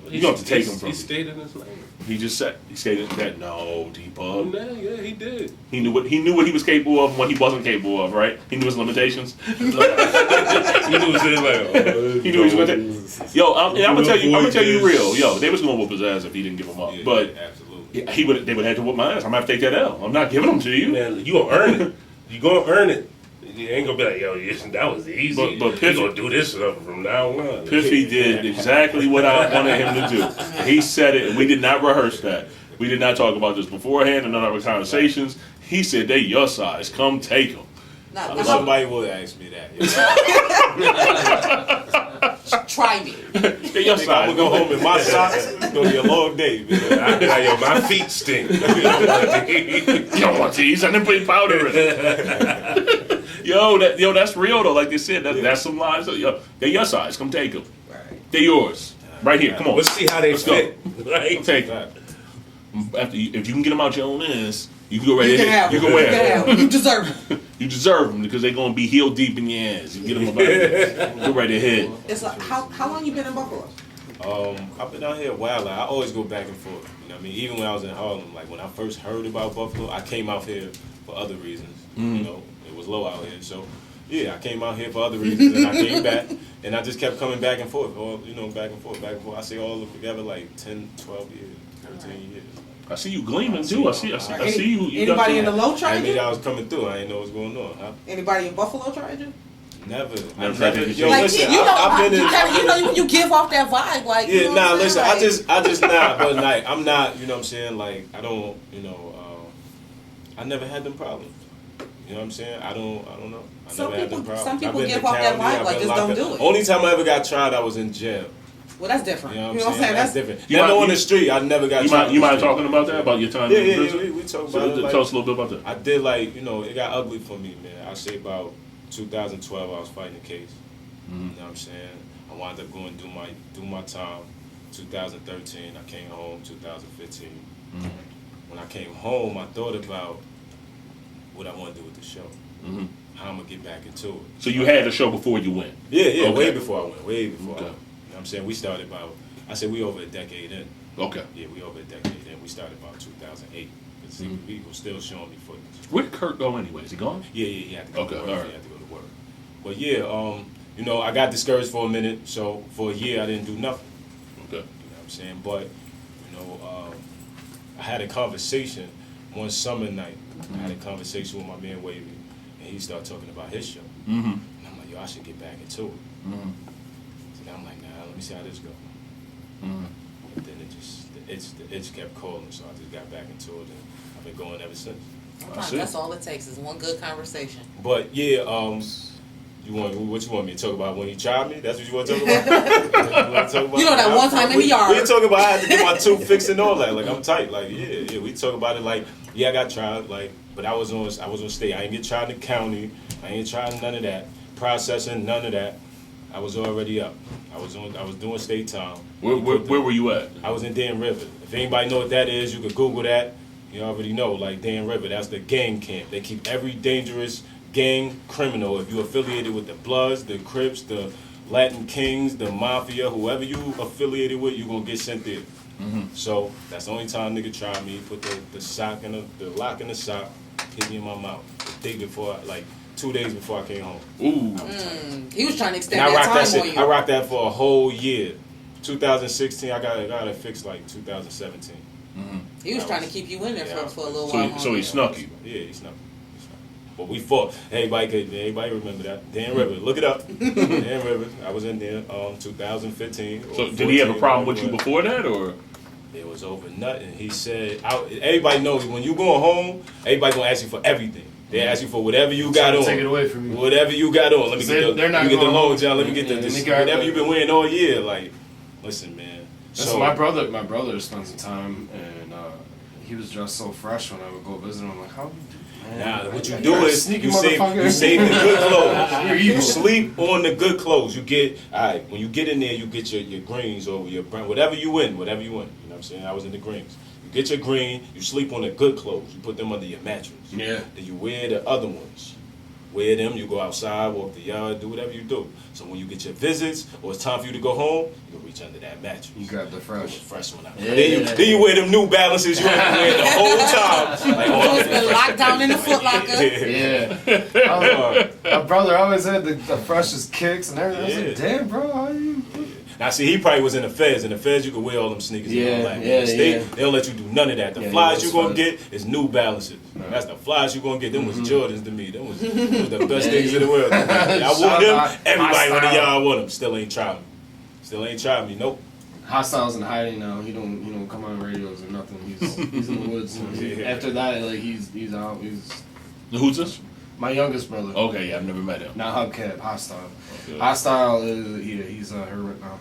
you don't have to take him from He me." stayed in his lane. He just said, that no, Debug. Yeah, he did. He knew what he was capable of and what he wasn't capable of, right? He knew his limitations. He knew his lane. He knew he was gonna Yo, I'm gonna tell you real. Yo, they was gonna whoop his ass if he didn't give him up. Yeah, but absolutely. they would have to whoop my ass. I'm gonna have to take that L. I'm not giving them to you. Man, you gonna earn it. You gonna earn it. You ain't gonna be like, yo, that was easy. But Piff, gonna do this from now on. Piffy did exactly what I wanted him to do. He said it, and we did not rehearse that. We did not talk about this beforehand in none of our conversations. He said, "They your size. Come take them." Somebody will ask me that. Try me. They your size. I'm gonna go home in my socks. It's gonna be a long day, man. Yo, my feet stink. You don't want these. I didn't put powder in it. Yo, that's real though. Like they said, that's some lies. Yo, they're your size. Come take them. Right. They're yours. Right here. Come on. Let's see how they fit. Right? Come take them. If you can get them out your own ass, you can go right You can ahead. have You them. can wear them. You deserve them. You deserve them because they're gonna be heel deep in your ass. You get them about it. Go right ahead. It's like how long you been in Buffalo? I've been out here a while. Like, I always go back and forth. You know what I mean? Even when I was in Harlem, like when I first heard about Buffalo, I came out here for other reasons. Mm-hmm. You know, it was low out here, so yeah, I came out here for other reasons, and I came back, and I just kept coming back and forth, or back and forth. I say all of together like 10, 12 years, 13 years. I see you gleaming too. I see you. Anybody in the low I tried mean, you? I was coming through. I didn't know what's going on. Huh? Anybody in Buffalo tried you? Never. Yo, Like listen, you know, I've been in. you give off that vibe, like Yeah, you know what I'm listen, saying? I just not, but like, I'm not, you know what I'm saying, like, I don't, I never had them problems. You know what I'm saying? I don't know. I never had them problems. Some people I've been give to off that Cali, vibe, I've like been just don't locked do up. it. Only time I ever got tried, I was in jail. Well, that's different. You know You know what I'm saying? That's That's different. Never on the street, I never got tried. You mind talking about that? About your time Yeah, in prison? we talk So about it. tell us a little bit about that. I did it got ugly for me, man. I say about 2012, I was fighting a case. You know what I'm saying? I wound up going do my time. 2013, I came home. 2015. When I came home, I thought about what I want to do with the show. How I'm gonna get back into it. So you had a show before you went? Yeah, Okay. way before I went. Way before. Okay. You know what I'm saying? We started we over a decade in. Okay. Yeah, we over a decade in. We started about 2008. People still showing me footage. Where did Kurt go anyway? Is he gone? Yeah, he had to go Okay, to work. all right. He had to go to work. But yeah, I got discouraged for a minute. So for a year, I didn't do nothing. Okay. You know what I'm saying? But, I had a conversation one summer night. I had a conversation with my man Wavy, and he started talking about his show. Mm-hmm. And I'm like, yo, I should get back into it. So now I'm like, nah, let me see how this goes. And then the itch kept calling, so I just got back into it, and I've been going ever since. Sometimes that's all it takes is one good conversation. But yeah, what you want me to talk about when he tried me? That's what you want to talk about? You know that one time in the yard. We talk about I had to get my tooth fixed and all that. Like I'm tight. Like yeah. We talk about it like I got tried. Like, but I was on state. I ain't get tried in the county. I ain't tried none of that. Processing, none of that. I was already up. I was doing state time. Where were you at? I was in Dan River. If anybody know what that is, you could Google that. You already know, like Dan River, that's the gang camp. They keep every dangerous gang criminal. If you affiliated with the Bloods, the Crips, the Latin Kings, the Mafia, whoever you affiliated with, you gonna get sent there. So that's the only time nigga tried me. Put the sock in the lock in the sock, hit me in my mouth. The day before, like 2 days before I came home. Ooh. He was trying to extend And that time on you. I rocked that for a whole year. 2016, I got it fixed like 2017. He was trying to keep you in there for a little So while. he snuck you. Yeah, he snuck. But we fought. Everybody remember that? Dan River, look it up. Dan River. I was in there 2015. So did he have a problem with you before that, or? It was over nothing. He said, everybody knows when you going home, everybody gonna ask you for everything. They ask you for whatever you got on. Take it away from you. Whatever you got on. Let me get the loan, John. Let me get whatever you've been wearing all year. Like, listen, man. So my brother spent some time, and he was dressed so fresh when I would go visit him. I'm like, how do you do? Now, what you do is you save the good clothes. You sleep on the good clothes. You get, all right, when you get in there, you get your greens or your brown, whatever you win. You know what I'm saying? I was in the greens. You get your green, you sleep on the good clothes. You put them under your mattress. Yeah. Then you wear the other ones. Wear them, you go outside, walk the yard, do whatever you do. So when you get your visits or it's time for you to go home, you reach under that mattress. You grab the fresh one out. Yeah. Then you wear them New Balances you have to wear the whole time. Like, So it's been locked down in the Foot Locker. Yeah. My brother always had the freshest kicks and everything. I was like, damn, bro, how you... Now, see, he probably was in the feds. In the feds, you could wear all them sneakers and all that. They don't let you do none of that. The flies you're going to get is New Balances. Right. That's the flies you're going to get. Them was Jordans to me. Them was the best things in the world. I want them. Everybody on the yard want them. Still ain't tried me. Nope. Hostile's in hiding now. He don't come on radios or nothing. He's in the woods. After that, like he's out. Who's this? My youngest brother. Okay, yeah, I've never met him. Not Hubcap, Hostile. Okay. Hostile he's a hermit now.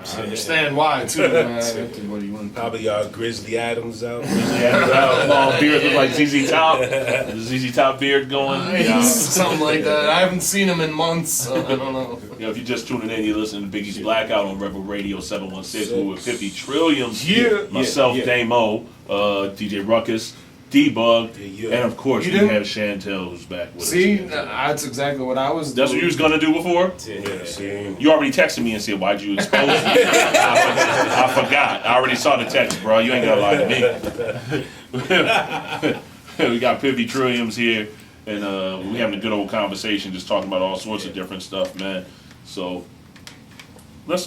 I understand why too, man. What do you want? Probably Grizzly Adams out. Long beard look like ZZ Top. ZZ Top beard going. Something like that. I haven't seen him in months. So I don't know. If you're just tuning in, you're listening to Biggie's Blackout on Rebel Radio 716. We're with 50 Trillium. Myself, Damo, DJ Rukkus, Debug, and of course we have Shautelle who's back with us. See, that's exactly what I was doing. That's what you was gonna do before? Yeah. You already texted me and said, why'd you expose me? I forgot. I already saw the text, bro. You ain't gotta lie to me. We got 50 Trilliums here, and we having a good old conversation, just talking about all sorts of different stuff, man. So let's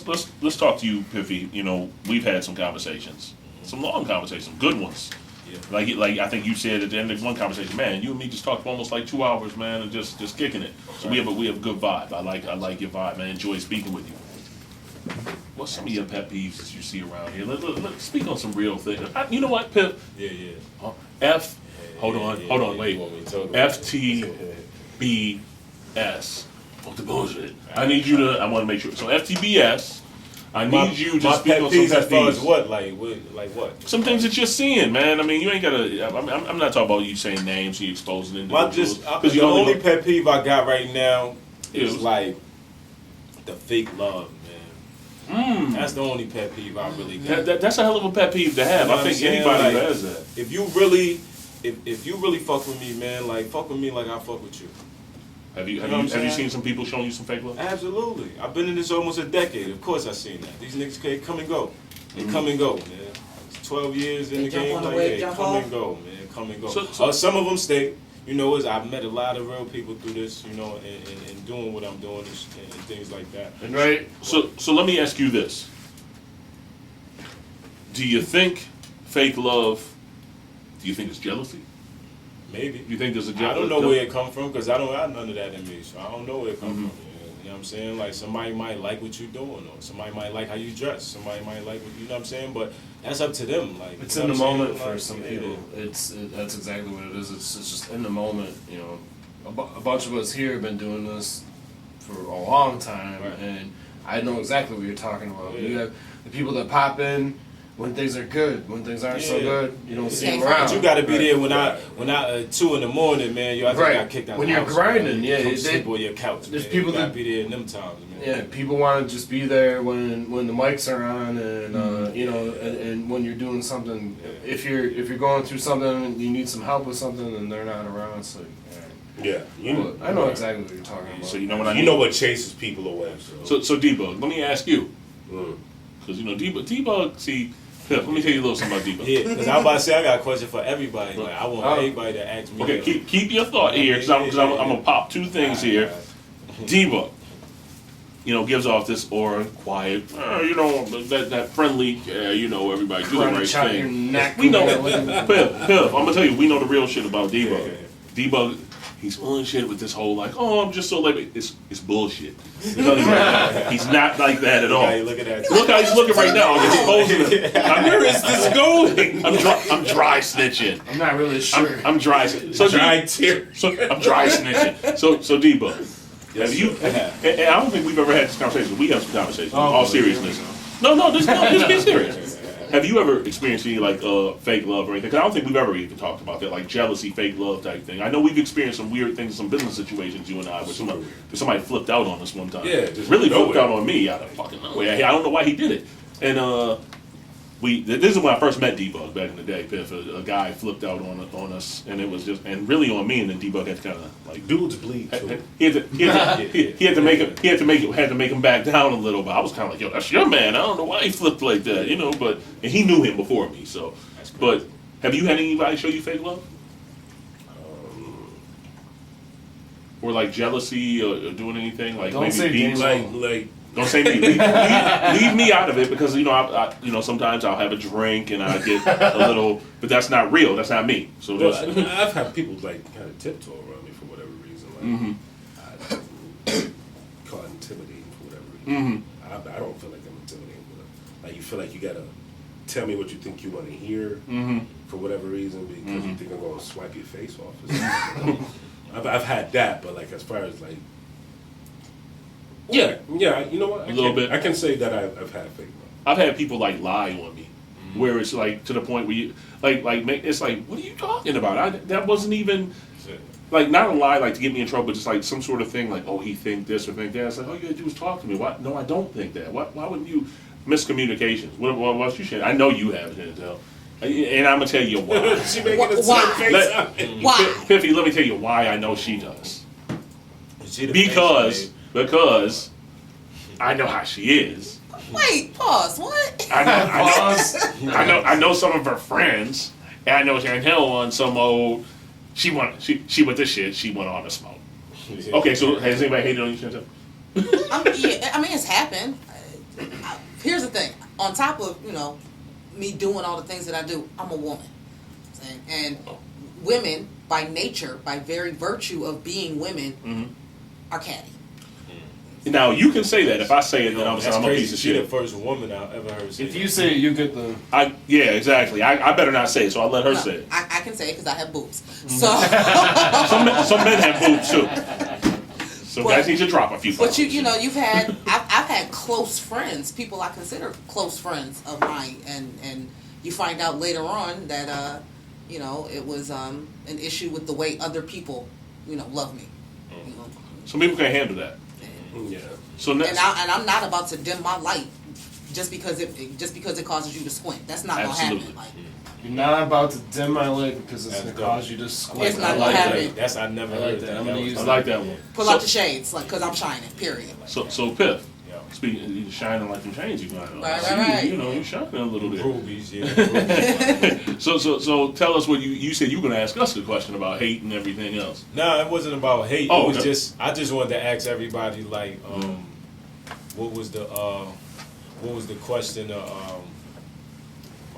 talk to you, Piffy. You know, we've had some conversations, some long conversations, some good ones. Yeah. Like I think you said at the end of one conversation, man, you and me just talked for almost like 2 hours, man, and just kicking it. So we have a good vibe. I like your vibe, man. Enjoy speaking with you. What's some of your pet peeves that you see around here? Let's speak on some real things. You know what, Piff? Yeah. Hold on, wait. FTBS. Fuck the bullshit. I need you to. I want to make sure. So FTBS. I need you to speak on some pet peeves. As what? Like what? Some things that you're seeing, man. I mean, you ain't gotta. I'm not talking about you saying names, you exposing individuals. The only pet peeve I got right now is like the fake love, man. That's the only pet peeve I really got. That's a hell of a pet peeve to have. I think anybody who has that. If you really fuck with me, man, like fuck with me like I fuck with you. Have you seen some people showing you some fake love? Absolutely. I've been in this almost a decade. Of course I seen that. These niggas can't come and go. They come and go, man. It's 12 years in the game. Like, come and go, man. Come and go. So some of them stay. You know, I've met a lot of real people through this, you know, and doing what I'm doing and things like that. And right. So let me ask you this. Do you think fake love, do you think it's jealousy? Maybe. You think there's a jealousy? I don't know where it come from because I don't have none of that in me, so I don't know where it come from. You know what I'm saying? Like somebody might like what you're doing, or somebody might like how you dress. Somebody might like what, you know what I'm saying? But that's up to them. Like it's in the moment for some people. That's exactly what it is. It's just in the moment. You know, a bunch of us here have been doing this for a long time, and I know exactly what you're talking about. Yeah. You have the people that pop in when things are good. When things aren't so good, you don't see them around. But you got to be there when I 2 in the morning, man. I think I got kicked out. When the you're house, grinding, man. Come sleep on your couch. There's man. people you that be there in them times, man. Yeah, people want to just be there when the mics are on, and you know, and when you're doing something. If you're going through something and you need some help with something, and they're not around, so. Yeah, I know exactly what you're talking about. So you know what I mean? You know what chases people away. So Debug, let me ask you, because you know Debug. See, let me tell you a little something about Debug. Yeah, because I'm about to say I got a question for everybody. Like I want everybody to ask me. Okay, keep your thought here, because I'm gonna pop 2 things here. Debug, you know, gives off this aura, quiet, you know, that friendly, you know, everybody do the right thing. We know, Piff, I'm gonna tell you, we know the real shit about Debug. Debug he's on shit with this whole like, oh, I'm just so like, it's bullshit. He's not like that at all. Yeah, look at that. Look how he's looking right now. I'm exposing him. Where is this going? I'm dry snitching. I'm not really sure. I'm dry. So Dry tear. So I'm dry snitching. So Debug. Have you? And I don't think we've ever had this conversation. We have some conversations. In all seriousness. No, just be serious. Have you ever experienced any like fake love or anything? Because I don't think we've ever even talked about that, like jealousy, fake love type thing. I know we've experienced some weird things, some business situations, you and I, where somebody flipped out on us one time. Yeah, just really nowhere. flipped out on me out of fucking nowhere. I don't know why he did it. And this is when I first met Debug back in the day. Piff, a guy flipped out on us, and it was just really on me. And then Debug had to kind of like Dudes bleed too. he had to make him back down a little. But I was kind of like, yo, that's your man. I don't know why he flipped like that, you know. But and he knew him before me, so. But have you had anybody show you fake love? Or like jealousy or doing anything like Don't maybe say being Like don't say me. Leave me out of it because I sometimes I'll have a drink and I get a little, but that's not real. That's not me. So well, just, I've had people like kind of tiptoe around me for whatever reason. Like I call it intimidating for whatever reason. I don't feel like I'm intimidating. Like you feel like you gotta tell me what you think you want to hear for whatever reason because you think I'm gonna swipe your face off. I've had that, but like as far as like. Yeah, you know what? bit. I can say that I've had fake love. I've had people like lie on me, where it's like to the point where you it's like, what are you talking about? That wasn't even like not a lie like to get me in trouble, but just like some sort of thing like, oh, he think this or think that. It's like, all you gotta do is talk to me. Why? No, I don't think that. Why wouldn't you? Miscommunications. What you said? I know you have, Shautelle. And I'm gonna tell you why. She making a Why? face. Why? Piffy, let me tell you why I know she does. Because I know how she is. Wait, pause. What? I know some of her friends, and I know Shautelle on some old. She went to shit. She went on to smoke. Okay, so has anybody hated on you, Shautelle? I mean, it's happened. Here's the thing. On top of me doing all the things that I do, I'm a woman, and women by nature, by very virtue of being women, are catty. Now you can say that. If I say it, then I'm a piece of She's shit. the first woman I've ever heard say If that. you say it, you get the. Yeah, exactly. I better not say it, so I'll let her say it. I can say it because I have boobs. So, Some men have boobs too. So guys need to drop a few. But you've had I've had close friends, people I consider close friends of mine, and you find out later on that it was an issue with the way other people love me. Some people can't handle that. Yeah. So and I'm not about to dim my light just because it causes you to squint. That's not gonna happen. Like, you're not about to dim my light because it's gonna cause you to squint. It's not I like gonna happen. That's I never heard that. I like that one. Pull out the shades, like, because I'm shining. Period. So Piff. Speaking, you shining like them chains you got on. Right. You shining a little bit. Rubies, yeah. So tell us what you said you were gonna ask us a question about hate and everything else. No, it wasn't about hate. Oh, it was okay. I just wanted to ask everybody like, what was the question? My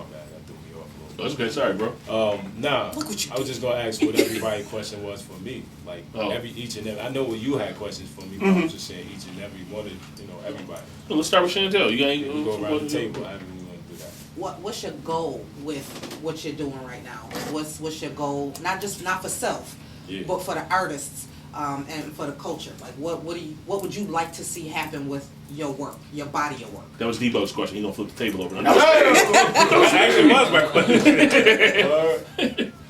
bad, that threw me off a little bit. That's okay. Sorry, bro. Nah, I was just gonna ask what everybody's question was for me. Like each and every. I know what you had questions for me, but I was just saying each and every one of everybody. Well, let's start with Shautelle. We go around the table. I didn't really want to do that. What's your goal with what you're doing right now? What's your goal? Not for self, but for the artists and for the culture. Like what would you like to see happen with your work, your body of work? That was Debug's question. He gonna flip the table over. That actually was my question.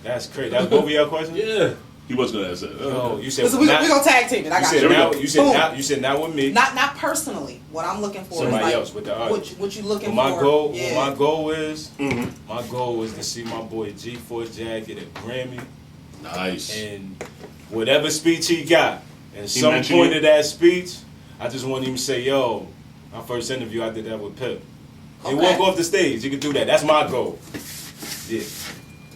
That's crazy. That's both of your questions. Yeah. He was gonna ask that. Oh, you said we gonna tag team it. I got you. You said not with me. Not personally. What I'm looking for Somebody is like else with the art. What you looking my for? Goal, yeah. What my goal is, my goal is to see my boy G4 Jag get a Grammy. Nice. And whatever speech he got, and some point of that speech, I just want him to say, "Yo, my first interview, I did that with Piff." He walk off the stage. You can do that. That's my goal. Yeah.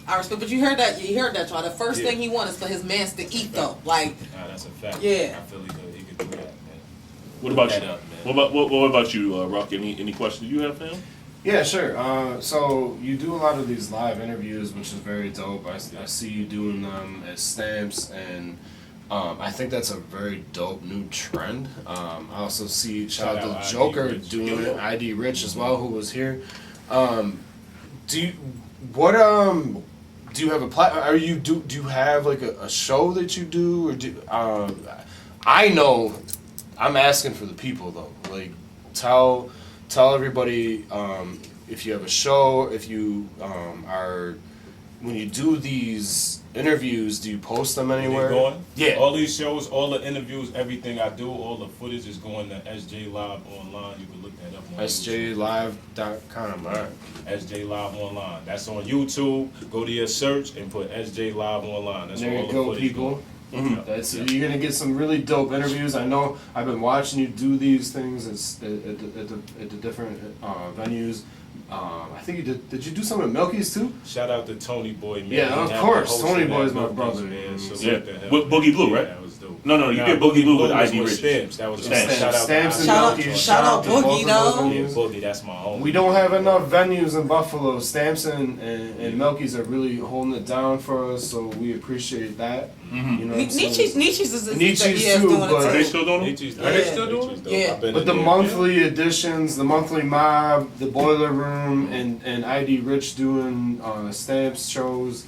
I respect, but you heard that, y'all. The first thing he wants is for his mans to eat, though. Like, nah, that's a fact. Yeah. I feel he could do that, man. What about you? What about you, Rock? Any questions you have, fam? Yeah, sure. So you do a lot of these live interviews, which is very dope. I see you doing them at Stamps and I think that's a very dope new trend. I also see shout out out to ID Joker Rich. doing it. ID Rich as well, who was here. Do you do you have a Are you do you have like a show that you do or do? I know. I'm asking for the people though. Like, tell everybody if you have a show, if you are when you do these interviews, do you post them anywhere? They going? Yeah. All these shows, all the interviews, everything I do, all the footage is going to SJ Live Online. You can look that up on SJLive.com. All right. SJ Live Online. That's on YouTube. Go to your search and put SJ Live Online. That's There where you all go, the footage people. going. Mm-hmm. That's you're gonna get some really dope interviews. I know I've been watching you do these things at the different venues. I think you did. Did you do some at Milky's too? Shout out to Tony Boy, man. Yeah, He of had course. the host Tony of that Boy is my Milky's, brother. man. So Yeah. what the hell? Boogie Blue, Yeah, right? that was dope. No, you did Boogie Blue with ID was Rich. Stamps. That was Stamps. shout out Stamps to and Shout out- Milky's. shout out to both Boogie, of those though. Yeah, venues. Boogie, that's my home. We don't have enough venues in Buffalo. Stamps and Milky's are really holding it down for us, so we appreciate that. You know what I'm saying? Nietzsche's is Nietzsche's yeah, too, doing but- it Are they too. still doing it? Nietzsche's Are they dope. still doing it? Nietzsche's dope. Yeah. I've been But in the there, monthly editions, the monthly mob, the Boiler Room, and ID Rich doing Stamps shows.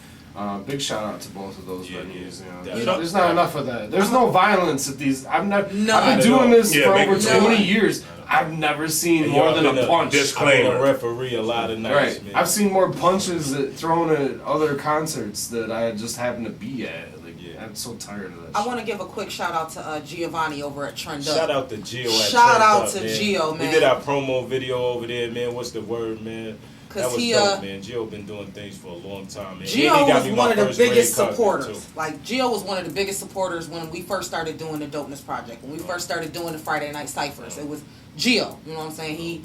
Big shout out to both of those Yeah, venues. yeah. You know, there's not enough of that. There's no violence at these. I've None. been Not at doing all. this Yeah, for make over it 20 so. years. I've never seen And more y'all than been a punch. disclaimer. I've been a referee a lot of nights, Right. man. I've seen more punches thrown at other concerts that I just happen to be at. Like, Yeah. I'm so tired of that. I shit. want to give a quick shout out to Giovanni over at Trend Up. Shout out to Gio. At Shout Trend out Up, to man. Gio, We man. did our promo video over there, man. What's the word, man? That 'Cause was he, dope, man. Gio been doing things for a long time, man. Gio And he got was me one my of the first red biggest carpet, supporters. too. Like Gio was one of the biggest supporters when we first started doing the Dopeness Project. When we first started doing the Friday Night Cyphers, it was Gio. You know what I'm saying?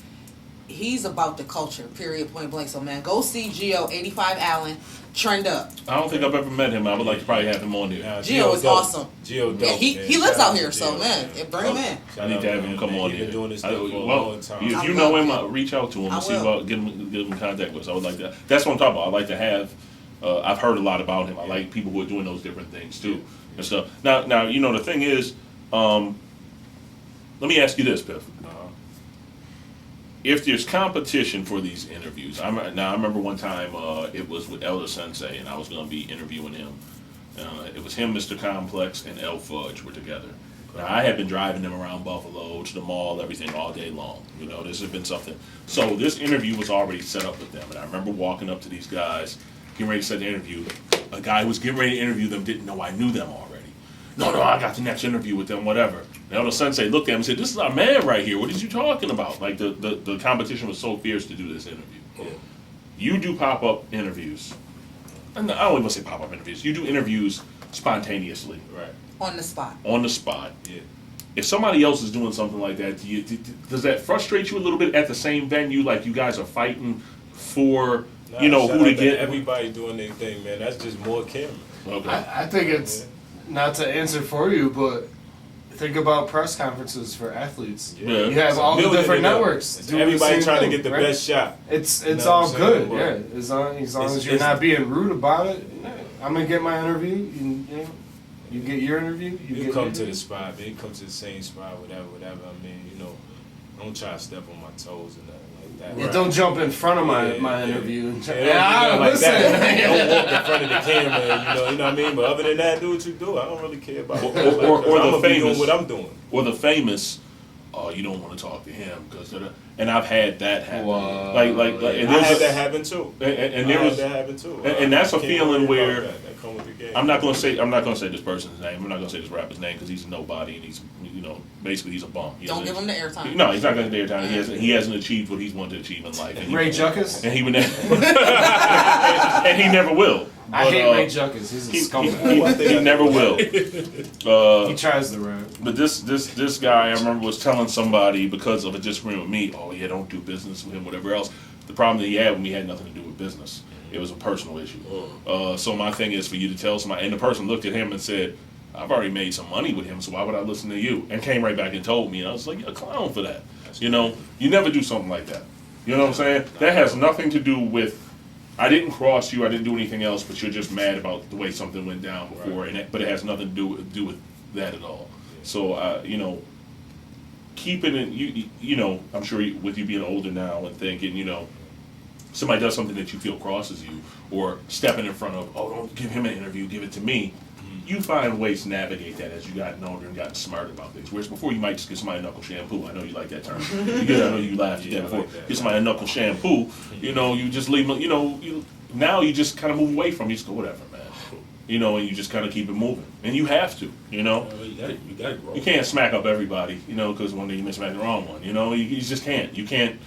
He's about the culture. Period. Point blank. So man, go see Gio, 85 Allen, Trend Up. I don't think I've ever met him. I would like to probably have him on here. Nah, Gio is dope. awesome. Gio dope, Yeah, he man. lives Shout out to here, so Gio, man, bring him in. Shout I need out to have to him come man. on He here. been doing this thing for a Well, long time. if I you know will. him, reach out to him I and see will. about get him in contact with us. I would like that. That's what I'm talking about. I like to have. I've heard a lot about him. I like people who are doing those different things too and stuff. Now you know the thing is, let me ask you this, Piff. If there's competition for these interviews, I remember one time it was with Elder Sensei, and I was going to be interviewing him. It was him, Mr. Complex, and El Fudge were together. Now, I had been driving them around Buffalo to the mall, everything all day long. You know, this had been something. So this interview was already set up with them, and I remember walking up to these guys, getting ready to set the interview. A guy who was getting ready to interview them didn't know I knew them already. No, I got the next interview with them, whatever. And Elder Sensei looked at him and said, "This is our man right here. What is you talking about?" Like the competition was so fierce to do this interview. Yeah. You do pop-up interviews. And I don't even want to say pop-up interviews. You do interviews spontaneously, Right. On the spot. on the spot. Yeah. If somebody else is doing something like that, does that frustrate you a little bit at the same venue? Like you guys are fighting for, Nah, who shout to out get? Everybody doing their thing, man. That's just more cameras. Okay. I think it's not to answer for you, but think about press conferences for athletes. Yeah. You have all the Million different of them. networks. It's doing the everybody same trying thing, to get the right? best shot. It's You know all what I'm good, saying? yeah. As long as It's- you're not being rude about it, I'm gonna get my interview. You get your interview. You get come your to the interview. spot, man. You come to the same spot, whatever. I mean, don't try to step on my toes and nothing like that. Yeah, don't jump in front of my interview. And Yeah, don't do nothing like that. Don't walk in front of the camera, you know what I mean? But other than that, do what you do. I don't really care about it. Or I'm the gonna be doing famous- what I'm doing. Or the famous, you don't want to talk to him because, and I've had that happen. Wow. Like, and I there's had a- that happen too. and I there had was, that happen too. and that's a I can't feeling worry where- about that come with the game. I'm not gonna say this person's name. I'm not gonna say this rapper's name because he's a nobody and he's basically he's a bum. Don't give him the airtime. No, he's not gonna get airtime. He hasn't achieved what he's wanted to achieve in life. And Ray Juckus. and he would never, and he never will. I But, hate Ray Juckus. He's a scumbag. he never will. He tries to rap. But this guy, I remember, was telling somebody because of a disagreement with me, oh yeah, don't do business with him, whatever else. The problem that he had with me had nothing to do with business. It was a personal issue. So my thing is for you to tell somebody, and the person looked at him and said, I've already made some money with him, so why would I listen to you? And came right back and told me, and I was like, you're a clown for that. You never do something like that. You know what I'm saying? That has nothing to do with I didn't cross you. I didn't do anything else, but you're just mad about the way something went down before, but it has nothing to do with that at all. So, you know, keep it in, you know, I'm sure with you being older now and thinking, you know, somebody does something that you feel crosses you, or stepping in front of, oh, don't give him an interview, give it to me. You find ways to navigate that as you gotten older and gotten smarter about things. Whereas before you might just get somebody a knuckle shampoo. I know you like that term. I know you laughed at that before. Like that. Get somebody a knuckle shampoo. You know, you just leave them, you know, now you just kind of move away from it. You just go, whatever, man. You know, and you just kind of keep it moving. And you have to, you know. You gotta grow. You can't smack up everybody, you know, because one day you may smack the wrong one. You know, you just can't. You can't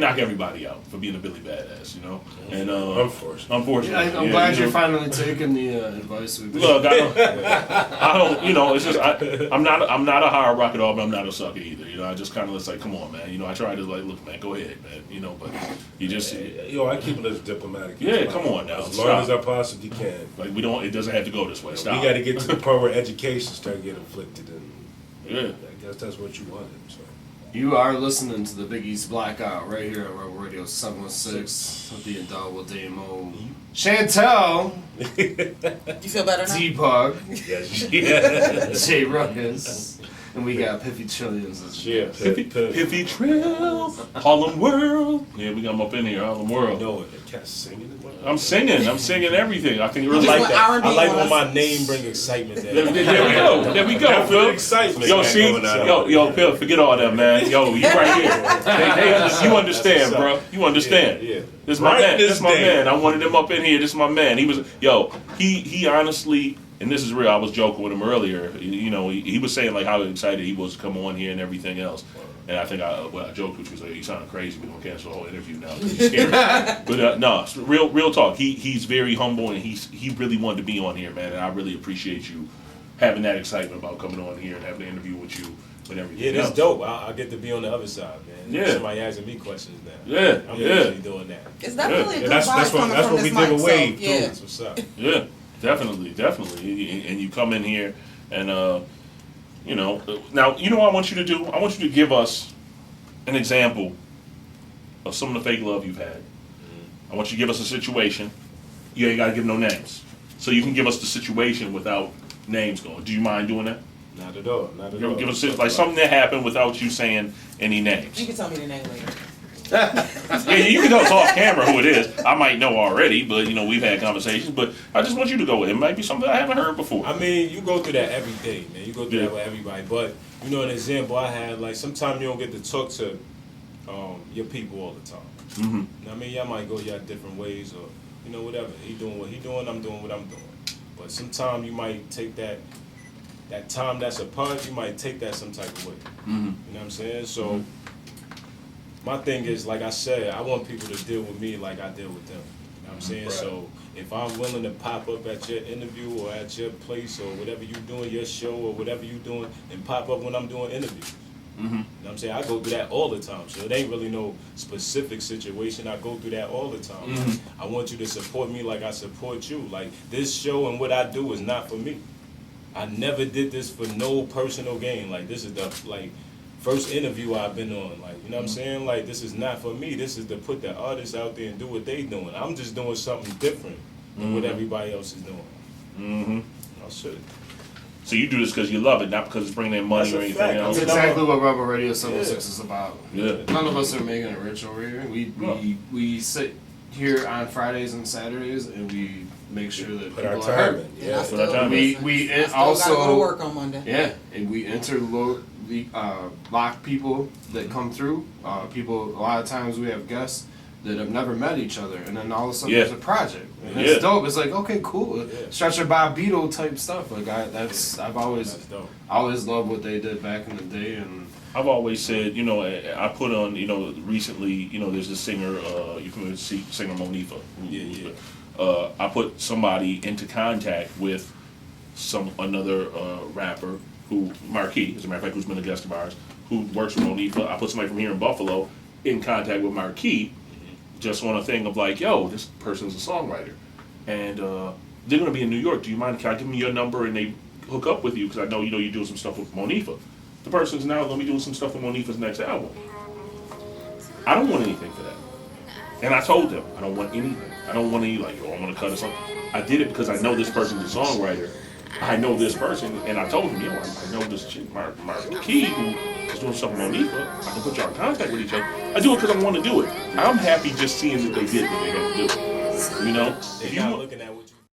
knock everybody out for being a Billy Badass, you know. And unfortunately, Yeah, I'm glad you're finally taking the advice. Look, I don't, you know, it's just I'm not a hard rock at all, but I'm not a sucker either. You know, I just kind of like, come on, man. You know, I try to like, look, man, go ahead, man. You know, but you just, I keep it as diplomatic. Yeah, come on now. As long as I possibly can. Like it doesn't have to go this way. Stop. We got to get to the part where education start getting inflicted, and Yeah. I guess that's what you wanted. So. You are listening to the Big East Blackout right here on Rebel Radio 716 with the Indelible Demo. Shautelle, You feel better now? Debug, Yeah. Jay Rukkus, and we got Piffy Trillions as Yeah. Piffy Trill, Harlem World. Yeah, we got them up in here, Harlem World. No, can't sing it. I'm singing everything. I think You really just like went that. R&B I like on when us. my name bring excitement. There we go, I feel Phil. excitement. Yo, see, yo, Phil, forget all that, man. Yo, you right here. You understand, bro. You understand. Yeah. This is my Right man. this This is my day. man. I wanted him up in here. This is my man. He was, he honestly, and this is real. I was joking with him earlier. You know, he was saying like how excited he was to come on here and everything else. And I think I joked with you, like, you sound crazy. We're gonna cancel the whole interview now. 'Cause you're scared. But no, real talk. He's very humble, and he really wanted to be on here, man. And I really appreciate you having that excitement about coming on here and having an interview with you and everything. Yeah, that's else. dope. I get to be on the other side, man. Yeah. Somebody asking me questions now. Yeah, I'm yeah. usually doing that. It's definitely a good that's vibe coming what from we this did mic, away, so, yeah. That's what's up. Yeah, definitely. And you come in here and you know, now you know what I want you to do. I want you to give us an example of some of the fake love you've had. I want you to give us a situation. You ain't got to give no names, so you can give us the situation without names going. Do you mind doing that? Not at all. Not at all. Give us like something that happened without you saying any names. You can tell me the name later. Yeah, you can tell us off camera who it is. I might know already, but you know we've had conversations. But I just want you to go with it. It might be something I haven't heard before. I mean, you go through that every day, man. You go through Yeah. that with everybody. But, you know, an example I had, like, sometimes you don't get to talk to your people all the time. Mm-hmm. You know what I mean? Y'all might go your different ways or, you know, whatever. He doing what he doing, I'm doing what I'm doing. But sometimes you might take that time that's apart, you might take that some type of way. Mm-hmm. You know what I'm saying? So, my thing is, like I said, I want people to deal with me like I deal with them. You know what I'm saying? Right. So if I'm willing to pop up at your interview or at your place or whatever you doing, your show or whatever you doing, and pop up when I'm doing interviews. Mm-hmm. You know what I'm saying? I go through that all the time. So it ain't really no specific situation. I go through that all the time. Mm-hmm. I want you to support me like I support you. Like, this show and what I do is not for me. I never did this for no personal gain. Like, this is the, like, first interview I've been on. Like, you know what I'm saying? Like, this is not for me. This is to put the artists out there and do what they doing. I'm just doing something different than what everybody else is doing. Mm-hmm. I should. So you do this because you love it, not because it's bringing in money That's or a anything fact. else. That's exactly what Rebel Radio 716 is about. Yeah. None of us are making it rich over here. We sit here on Fridays and Saturdays and we make sure that Put our people are time heard. in. I Yeah. still, what I tell We I still also gotta go to work on Monday. Yeah, and we lock people that come through. People, a lot of times we have guests that have never met each other, and then all of a sudden Yeah. there's a project. And Yeah. it's dope. It's like, okay, cool. Yeah. Stretcher Bob Beetle type stuff. Like I've always That's dope. loved what they did back in the day, and I've always said, you know, I put on, you know, recently, you know, there's this singer, you can see singer Monifa. Yeah. I put somebody into contact with another rapper who, Marquis, as a matter of fact, who's been a guest of ours, who works with Monifa. I put somebody from here in Buffalo in contact with Marquis, just on a thing of like, yo, this person's a songwriter, and they're gonna be in New York. Do you mind? Can I give them your number and they hook up with you? Because I know you're doing some stuff with Monifa. The person's now gonna be doing some stuff with Monifa's next album. I don't want anything for that. And I told them, I don't want anything. I don't want any, like, yo, I want to cut or something. I did it because I know this person's a songwriter. I know this person, and I told him, yo, I know this chick, my key, who is doing something on Nifa. I can put y'all in contact with each other. I do it because I want to do it. I'm happy just seeing that they did what they had to do. You know? They're not looking at what